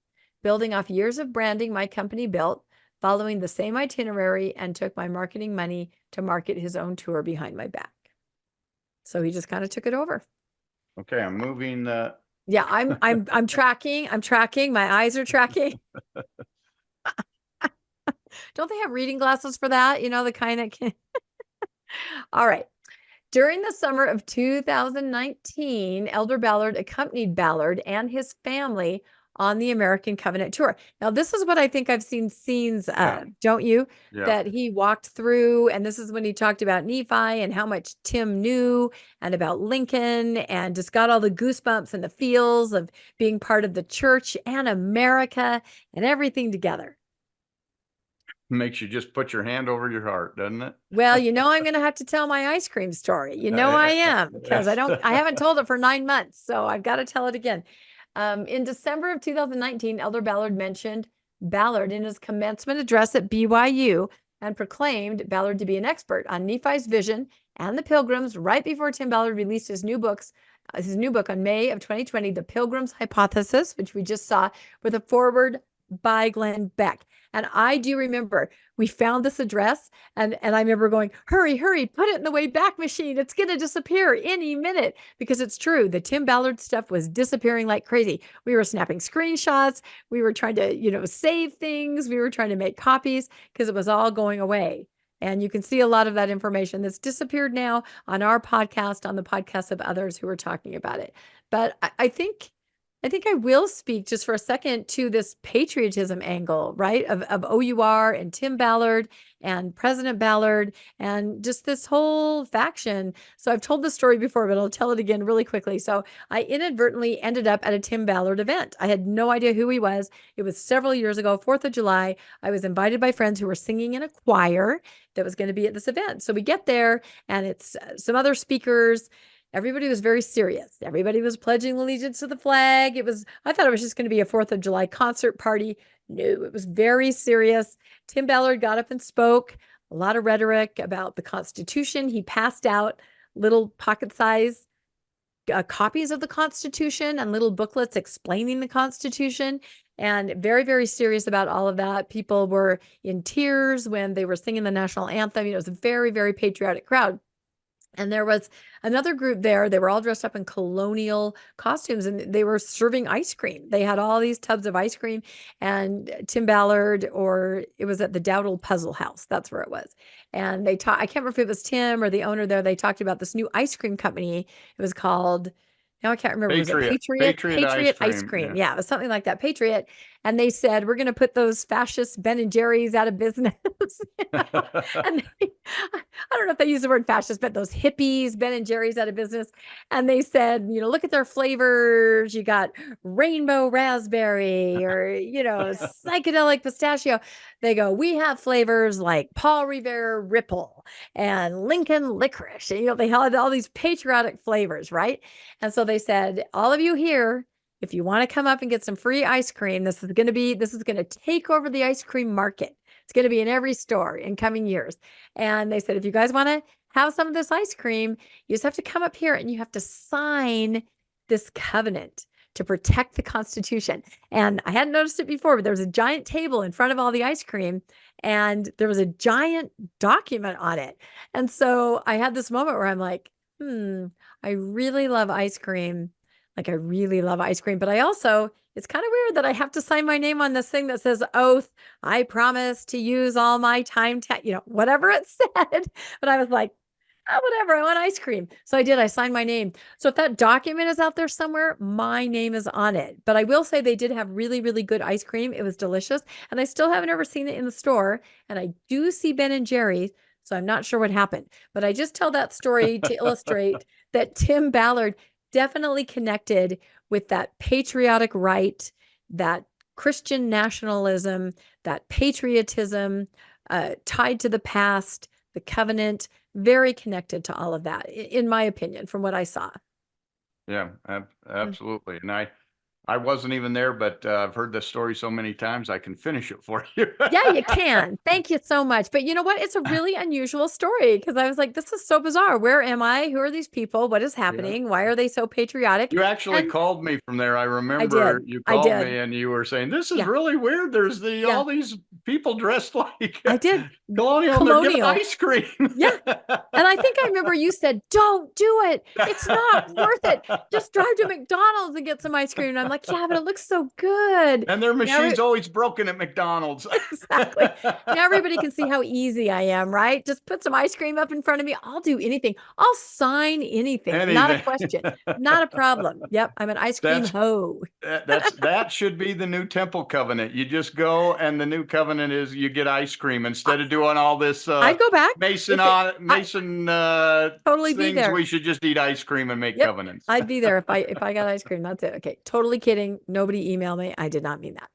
building off years of branding my company built, following the same itinerary, and took my marketing money to market his own tour behind my back. So he just kind of took it over. Okay, I'm moving. Yeah, I'm tracking. I'm tracking. My eyes are tracking. Don't they have reading glasses for that? The kind that can. All right. During the summer of 2019, Elder Ballard accompanied Ballard and his family on the American Covenant tour. Now, this is what I think I've seen scenes of, don't you? Yeah. That he walked through, and this is when he talked about Nephi and how much Tim knew and about Lincoln, and just got all the goosebumps and the feels of being part of the church and America and everything together. Makes you just put your hand over your heart, doesn't it? Well, I'm going to have to tell my ice cream story. I am, because I haven't told it for 9 months. So I've got to tell it again. In December of 2019, Elder Ballard mentioned Ballard in his commencement address at BYU and proclaimed Ballard to be an expert on Nephi's vision and the Pilgrims right before Tim Ballard released his new book on May of 2020, The Pilgrim's Hypothesis, which we just saw, with a foreword by Glenn Beck. And I do remember we found this address, and I remember going, hurry, put it in the Wayback Machine. It's going to disappear any minute, because it's true. The Tim Ballard stuff was disappearing like crazy. We were snapping screenshots. We were trying to, save things. We were trying to make copies because it was all going away. And you can see a lot of that information that's disappeared now on our podcast, on the podcasts of others who are talking about it. But I think I think I will speak just for a second to this patriotism angle, right? Of OUR and Tim Ballard and President Ballard and just this whole faction. So I've told this story before, but I'll tell it again really quickly. So I inadvertently ended up at a Tim Ballard event. I had no idea who he was. It was several years ago, 4th of July. I was invited by friends who were singing in a choir that was going to be at this event. So we get there and it's some other speakers. Everybody was very serious. Everybody was pledging allegiance to the flag. I thought it was just going to be a 4th of July concert party. No, it was very serious. Tim Ballard got up and spoke, a lot of rhetoric about the Constitution. He passed out little pocket-sized copies of the Constitution and little booklets explaining the Constitution, and very, very serious about all of that. People were in tears when they were singing the national anthem. It was a very, very patriotic crowd. And there was another group there. They were all dressed up in colonial costumes and they were serving ice cream. They had all these tubs of ice cream, and Tim Ballard, or it was at the Dowdle Puzzle House. That's where it was. And I can't remember if it was Tim or the owner there. They talked about this new ice cream company. It was called, now I can't remember. Patriot. Was it Patriot? Patriot ice cream. Yeah, it was something like that. Patriot. And they said, we're going to put those fascist Ben and Jerry's out of business. And I don't know if they use the word fascist, but those hippies, Ben and Jerry's out of business. And they said, look at their flavors. You got rainbow raspberry or, psychedelic pistachio. They go, we have flavors like Paul Revere Ripple and Lincoln licorice. And, they had all these patriotic flavors, right? And so they said, all of you here, if you want to come up and get some free ice cream, this is going to take over the ice cream market. It's going to be in every store in coming years. And they said, if you guys want to have some of this ice cream, you just have to come up here and you have to sign this covenant to protect the Constitution. And I hadn't noticed it before, but there was a giant table in front of all the ice cream and there was a giant document on it. And so I had this moment where I'm like, I really love ice cream. Like, I really love ice cream, but it's kind of weird that I have to sign my name on this thing that says oath. I promise to use all my time, whatever it said. But I was like, whatever, I want ice cream. So I did, I signed my name. So if that document is out there somewhere, my name is on it. But I will say they did have really, really good ice cream. It was delicious. And I still haven't ever seen it in the store. And I do see Ben and Jerry's. So I'm not sure what happened, but I just tell that story to illustrate that Tim Ballard definitely connected with that patriotic right, that Christian nationalism, that patriotism, tied to the past, the covenant, very connected to all of that, in my opinion, from what I saw. Yeah, absolutely. And I wasn't even there, but I've heard this story so many times, I can finish it for you. Yeah, you can. Thank you so much. But you know what? It's a really unusual story because I was like, this is so bizarre. Where am I? Who are these people? What is happening? Yeah. Why are they so patriotic? You actually called me from there. I remember you called me and you were saying, this is really weird. There's all these people dressed like I did. Colonial. They're giving ice cream. Yeah. And I think I remember you said, don't do it. It's not worth it. Just drive to McDonald's and get some ice cream. And I'm like, yeah, but it looks so good. And their machine's always broken at McDonald's. Exactly. Now everybody can see how easy I am, right? Just put some ice cream up in front of me. I'll do anything. I'll sign anything. Not a question. Not a problem. Yep. I'm an ice cream hoe. That should be the new temple covenant. You just go and the new covenant is you get ice cream instead of doing all this. I'd go back. Mason totally things. Be there. We should just eat ice cream and make covenants. I'd be there if I got ice cream. That's it. Okay. Totally kidding. Nobody email me. I did not mean that.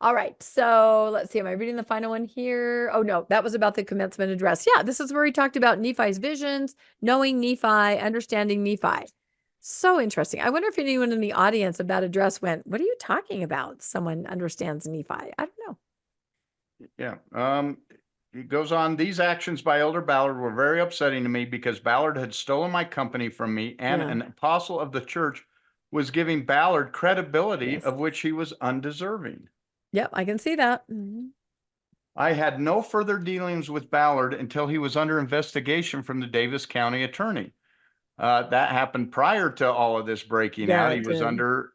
All right. So let's see. Am I reading the final one here? Oh, no, that was about the commencement address. Yeah. This is where he talked about Nephi's visions, knowing Nephi, understanding Nephi. So interesting. I wonder if anyone in the audience of that address went, what are you talking about? Someone understands Nephi. I don't know. Yeah. It goes on. These actions by Elder Ballard were very upsetting to me because Ballard had stolen my company from me and an apostle of the church was giving Ballard credibility of which he was undeserving. Yep, I can see that. Mm-hmm. I had no further dealings with Ballard until he was under investigation from the Davis County attorney. That happened prior to all of this breaking out. He was under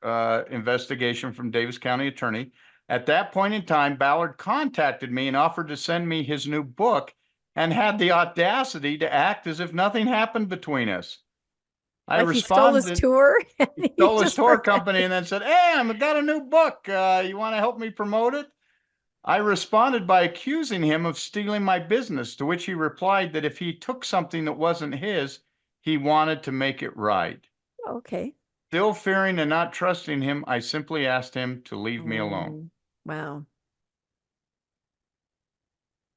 investigation from Davis County attorney. At that point in time, Ballard contacted me and offered to send me his new book and had the audacity to act as if nothing happened between us. I He stole his responded, tour. he stole his tour company and then said, "Hey, I've got a new book. You want to help me promote it?" I responded by accusing him of stealing my business, to which he replied that if he took something that wasn't his, he wanted to make it right. Okay. Still fearing and not trusting him, I simply asked him to leave me alone. Wow.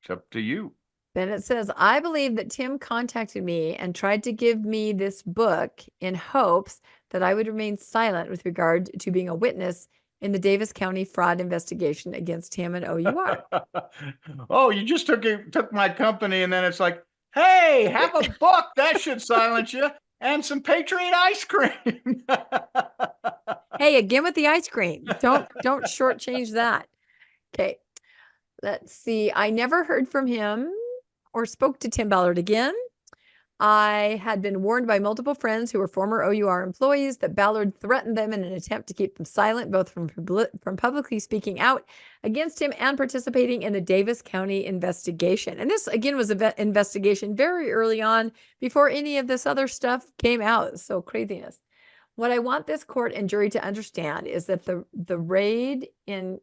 It's up to you. Then it says, I believe that Tim contacted me and tried to give me this book in hopes that I would remain silent with regard to being a witness in the Davis County fraud investigation against him and OUR. Oh, you just took my company, and then it's like, hey, have a book that should silence you, and some Patriot ice cream. Hey, again with the ice cream. Don't shortchange that. Okay. Let's see. I never heard from him or spoke to Tim Ballard again. I had been warned by multiple friends who were former OUR employees that Ballard threatened them in an attempt to keep them silent, both from publicly speaking out against him and participating in the Davis County investigation. And this, again, was an investigation very early on before any of this other stuff came out. So craziness. What I want this court and jury to understand is that the raid in,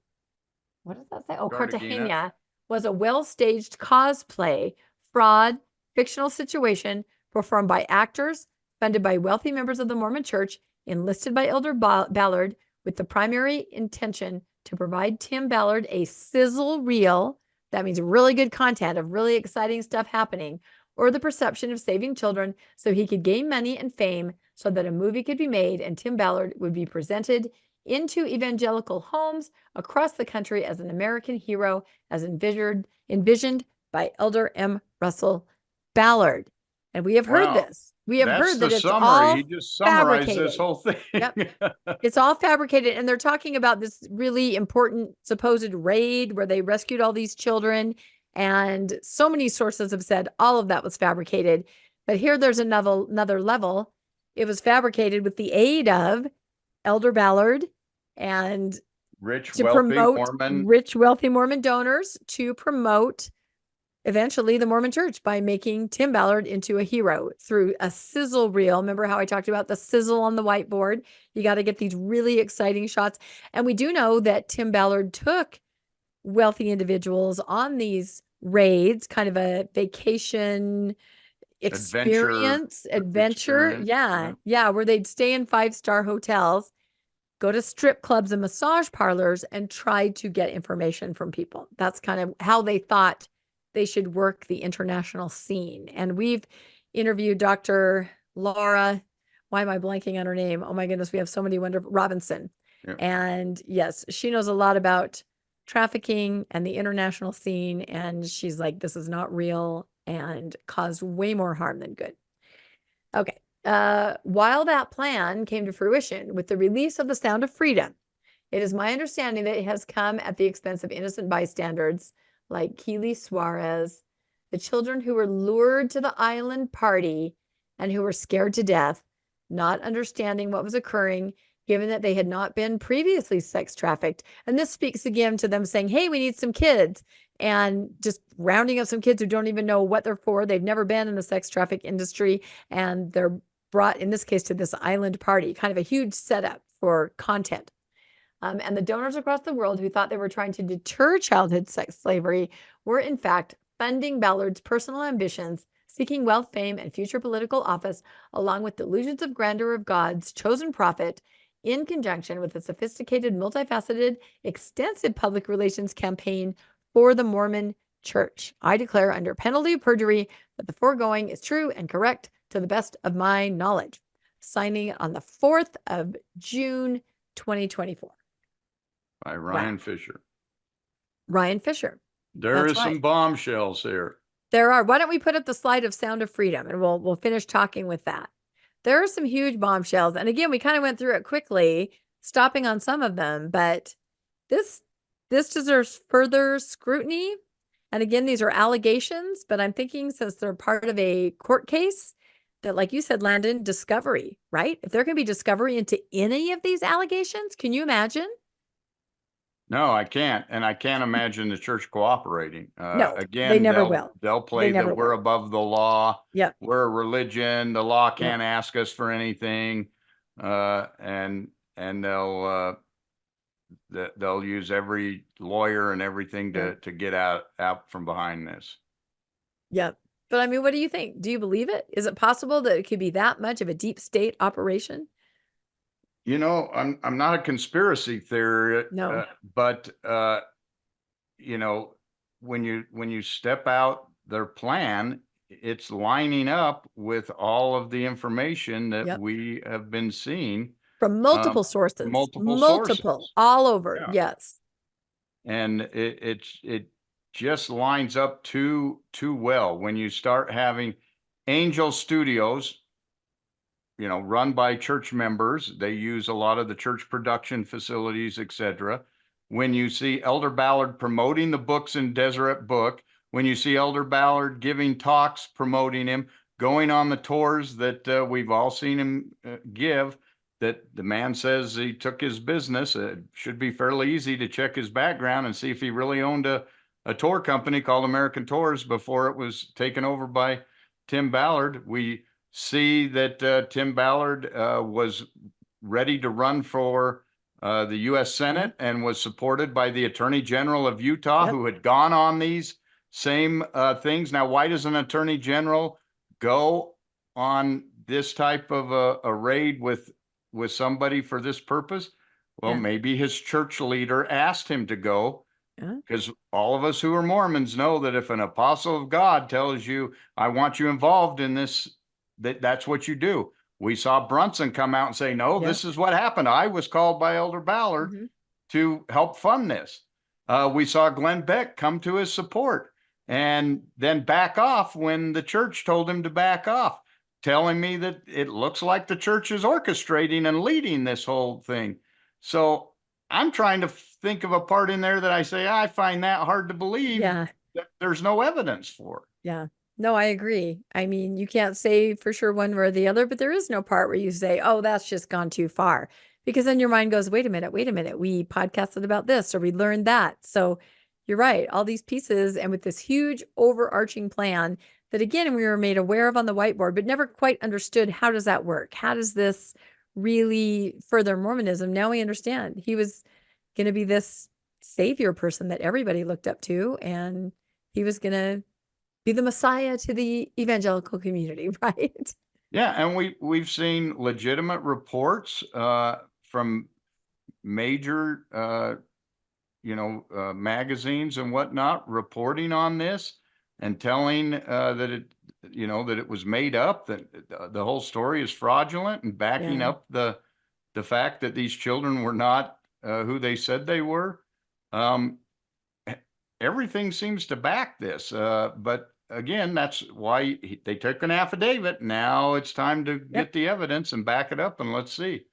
what does that say? Oh, Cartagena was a well-staged cosplay, fraud, fictional situation performed by actors, funded by wealthy members of the Mormon Church, enlisted by Elder Ballard, with the primary intention to provide Tim Ballard a sizzle reel, that means really good content of really exciting stuff happening, or the perception of saving children so he could gain money and fame so that a movie could be made and Tim Ballard would be presented into evangelical homes across the country as an American hero, as envisioned by Elder M. Russell Ballard. And we have heard this. We have heard that it's all he just summarized this whole thing. Yep. It's all fabricated. And they're talking about this really important supposed raid where they rescued all these children. And so many sources have said all of that was fabricated. But here there's another level. It was fabricated with the aid of Elder Ballard and rich, wealthy Mormon donors to promote eventually the Mormon Church by making Tim Ballard into a hero through a sizzle reel. Remember how I talked about the sizzle on the whiteboard? You got to get these really exciting shots. And we do know that Tim Ballard took wealthy individuals on these raids, kind of a vacation adventure. Yeah, where they'd stay in 5-star hotels, go to strip clubs and massage parlors, and try to get information from people. That's kind of how they thought they should work the international scene. And we've interviewed Dr. Laura, why am I blanking on her name? Oh my goodness, we have so many wonderful, Robinson. Yep. And yes, she knows a lot about trafficking and the international scene. And she's like, this is not real and caused way more harm than good. Okay. While that plan came to fruition with the release of the Sound of Freedom, it is my understanding that it has come at the expense of innocent bystanders like Keely Suarez, the children who were lured to the island party and who were scared to death, not understanding what was occurring, given that they had not been previously sex trafficked. And this speaks again to them saying, hey, we need some kids, and just rounding up some kids who don't even know what they're for. They've never been in the sex traffic industry, and they're brought, in this case, to this island party, kind of a huge setup for content. And the donors across the world who thought they were trying to deter childhood sex slavery were, in fact, funding Ballard's personal ambitions, seeking wealth, fame, and future political office, along with delusions of grandeur of God's chosen prophet, in conjunction with a sophisticated, multifaceted, extensive public relations campaign for the Mormon Church. I declare under penalty of perjury that the foregoing is true and correct to the best of my knowledge. Signing on the 4th of June, 2024. By Ryan Fisher. Ryan Fisher. There is some bombshells here. There are. Why don't we put up the slide of Sound of Freedom, and we'll finish talking with that. There are some huge bombshells. And again, we kind of went through it quickly, stopping on some of them, but this deserves further scrutiny. And again, these are allegations, but I'm thinking since they're part of a court case, that, like you said, Landon, discovery, right? If there can be discovery into any of these allegations, can you imagine? No, I can't. And I can't imagine the church cooperating. No, they Again, never will. they'll They play that never we're will. above the law. Yep. We're a religion. The law Yep. can't ask us for anything. And they'll use every lawyer and everything Yep. to get out from behind this. Yep. But I mean, what do you think? Do you believe it? Is it possible that it could be that much of a deep state operation? You know, I'm not a conspiracy theorist, No. but you know, when you step out their plan, it's lining up with all of the information that Yep. we have been seeing From multiple sources. multiple sources. All over. Yeah. Yes. And it just lines up too well when you start having Angel Studios, you know, run by church members. They use a lot of the church production facilities, etc. When you see Elder Ballard promoting the books in Deseret Book, when you see Elder Ballard giving talks, promoting him, going on the tours that we've all seen him give, that the man says he took his business. It should be fairly easy to check his background and see if he really owned a tour company called American Tours before it was taken over by Tim Ballard. We see that Tim Ballard was ready to run for the U.S. Senate and was supported by the Attorney General of Utah, who had gone on these same things. Now, why does an Attorney General go on this type of a raid with somebody for this purpose? Well, maybe his church leader asked him to go, because all of us who are Mormons know that if an apostle of God tells you, I want you involved in this, that's what you do. We saw Brunson come out and say, no, this is what happened. I was called by Elder Ballard to help fund this. We saw Glenn Beck come to his support and then back off when the church told him to back off, telling me that it looks like the church is orchestrating and leading this whole thing. So I'm trying to think of a part in there that I say, I find that hard to believe that there's no evidence for. Yeah. No, I agree. I mean, you can't say for sure one way or the other, but there is no part where you say, oh, that's just gone too far. Because then your mind goes, wait a minute. We podcasted about this or we learned that. So you're right. All these pieces and with this huge overarching plan that, again, we were made aware of on the whiteboard, but never quite understood, how does that work? How does this really further Mormonism? Now we understand he was going to be this savior person that everybody looked up to, and he was going to be the Messiah to the evangelical community, right? Yeah, and we've seen legitimate reports from major, magazines and whatnot reporting on this and telling that it was made up, that the whole story is fraudulent, and backing up the fact that these children were not who they said they were. Everything seems to back this, but again, that's why they took an affidavit. Now it's time to get the evidence and back it up, and let's see.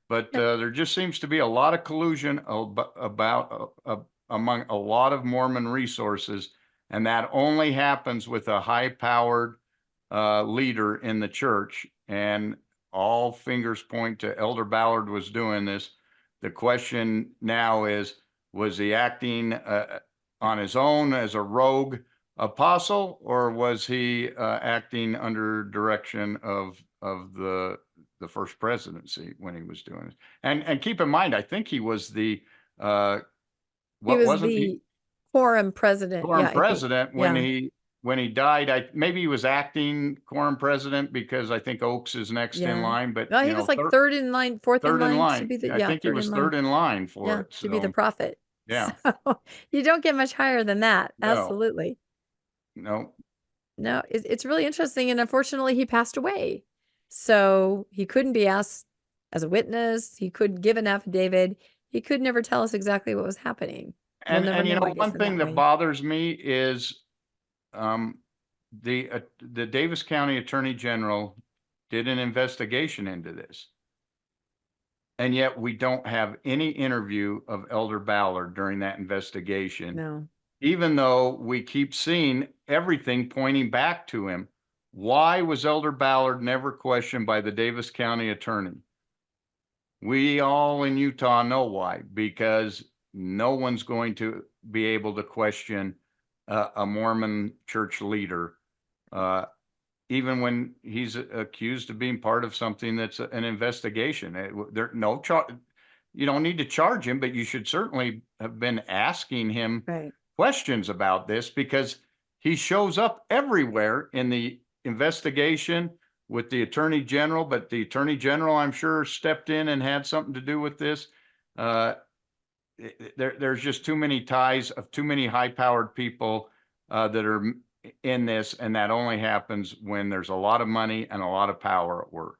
But there just seems to be a lot of collusion about among a lot of Mormon resources, and that only happens with a high-powered leader in the church. And all fingers point to Elder Ballard was doing this. The question now is, was he acting on his own as a rogue apostle, or was he acting under direction of the first presidency when he was doing it? And keep in mind, I think he was the quorum president. Quorum president when he died. Maybe he was acting quorum president because I think Oaks is next in line. But he was like third in line, fourth in line to be the I think he was third in line for it. To be the prophet. Yeah. So you don't get much higher than that. No. Absolutely. No, it's really interesting. And unfortunately, he passed away. So he couldn't be asked as a witness. He couldn't give an affidavit. He could never tell us exactly what was happening. And one thing that bothers me is the Davis County Attorney General did an investigation into this. And yet we don't have any interview of Elder Ballard during that investigation. No. Even though we keep seeing everything pointing back to him. Why was Elder Ballard never questioned by the Davis County Attorney? We all in Utah know why, because no one's going to be able to question a Mormon church leader, even when he's accused of being part of something that's an investigation. You don't need to charge him, but you should certainly have been asking him questions about this, because he shows up everywhere in the investigation with the Attorney General, but the Attorney General, I'm sure, stepped in and had something to do with this. There's just too many ties of too many high-powered people that are in this, and that only happens when there's a lot of money and a lot of power at work.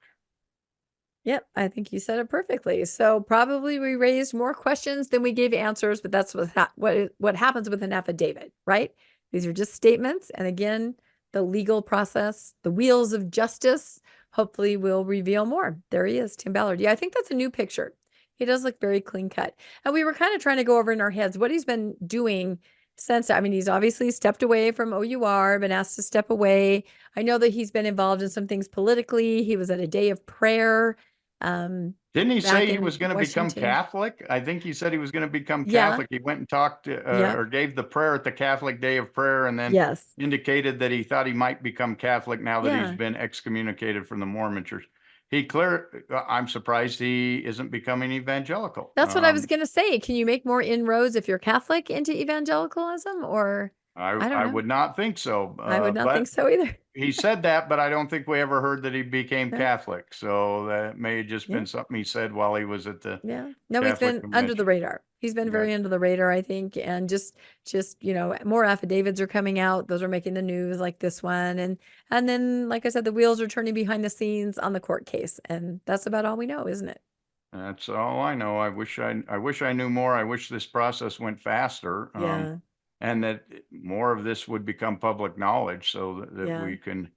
Yep, I think you said it perfectly. So probably we raised more questions than we gave answers, but that's what happens with an affidavit, right? These are just statements, and again, the legal process, the wheels of justice, hopefully will reveal more. There he is, Tim Ballard. Yeah, I think that's a new picture. He does look very clean cut. And we were kind of trying to go over in our heads what he's been doing since. I mean, he's obviously stepped away from OUR, been asked to step away. I know that he's been involved in some things politically. He was at a day of prayer. Didn't he say he was going to become Catholic? I think he said he was going to become Catholic. He went and talked or gave the prayer at the Catholic Day of Prayer, and then indicated that he thought he might become Catholic now that he's been excommunicated from the Mormon Church. I'm surprised he isn't becoming evangelical. That's what I was going to say. Can you make more inroads if you're Catholic into evangelicalism, or? I would not think so. I would not think so either. He said that, but I don't think we ever heard that he became Catholic. So that may have just been something he said while he was at the No, Catholic he's been convention. under the radar. He's been very under the radar, I think. And just more affidavits are coming out. Those are making the news, like this one. And then, like I said, the wheels are turning behind the scenes on the court case. And that's about all we know, isn't it? That's all I know. I wish I knew more. I wish this process went faster. And that more of this would become public knowledge, so that we can,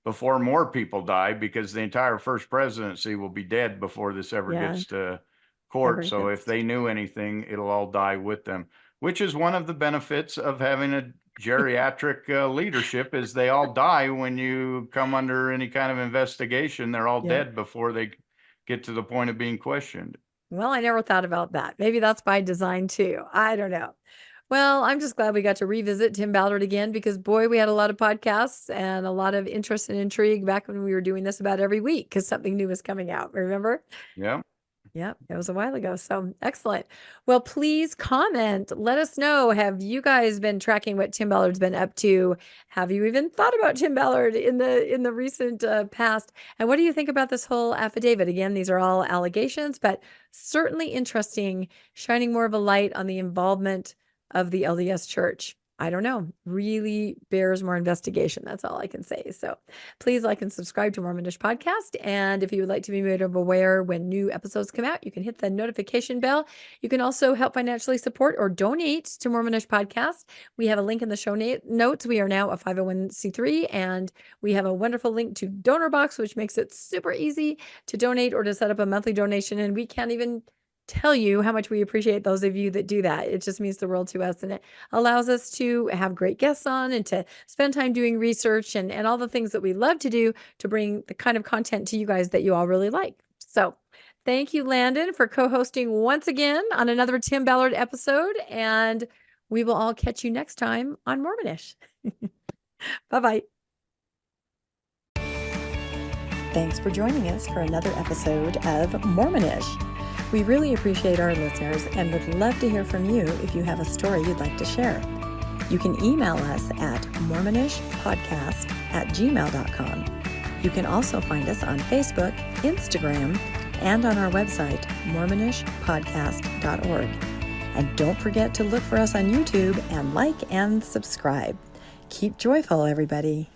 before more people die, because the entire first presidency will be dead before this ever gets to court. So if they knew anything, it'll all die with them, which is one of the benefits of having a geriatric leadership, is they all die when you come under any kind of investigation. They're all dead before they get to the point of being questioned. Well, I never thought about that. Maybe that's by design too. I don't know. Well, I'm just glad we got to revisit Tim Ballard again, because boy, we had a lot of podcasts and a lot of interest and intrigue back when we were doing this about every week, because something new was coming out. Remember? Yeah. Yep, it was a while ago. So excellent. Well, please comment. Let us know. Have you guys been tracking what Tim Ballard's been up to? Have you even thought about Tim Ballard in the recent past? And what do you think about this whole affidavit? Again, these are all allegations, but certainly interesting, shining more of a light on the involvement of the LDS Church. I don't know, really bears more investigation. That's all I can say. So please like and subscribe to Mormonish Podcast. And if you would like to be made aware when new episodes come out, you can hit the notification bell. You can also help financially support or donate to Mormonish Podcast. We have a link in the show notes. We are now a 501c3, and we have a wonderful link to Donor Box, which makes it super easy to donate or to set up a monthly donation. And we can't even tell you how much we appreciate those of you that do that. It just means the world to us, and it allows us to have great guests on and to spend time doing research and all the things that we love to do to bring the kind of content to you guys that you all really like. So thank you, Landon, for co-hosting once again on another Tim Ballard episode, and we will all catch you next time on Mormonish. Bye-bye. Thanks for joining us for another episode of Mormonish. We really appreciate our listeners and would love to hear from you if you have a story you'd like to share. You can email us at mormonishpodcast@gmail.com. You can also find us on Facebook, Instagram, and on our website, mormonishpodcast.org. And don't forget to look for us on YouTube and like and subscribe. Keep joyful, everybody.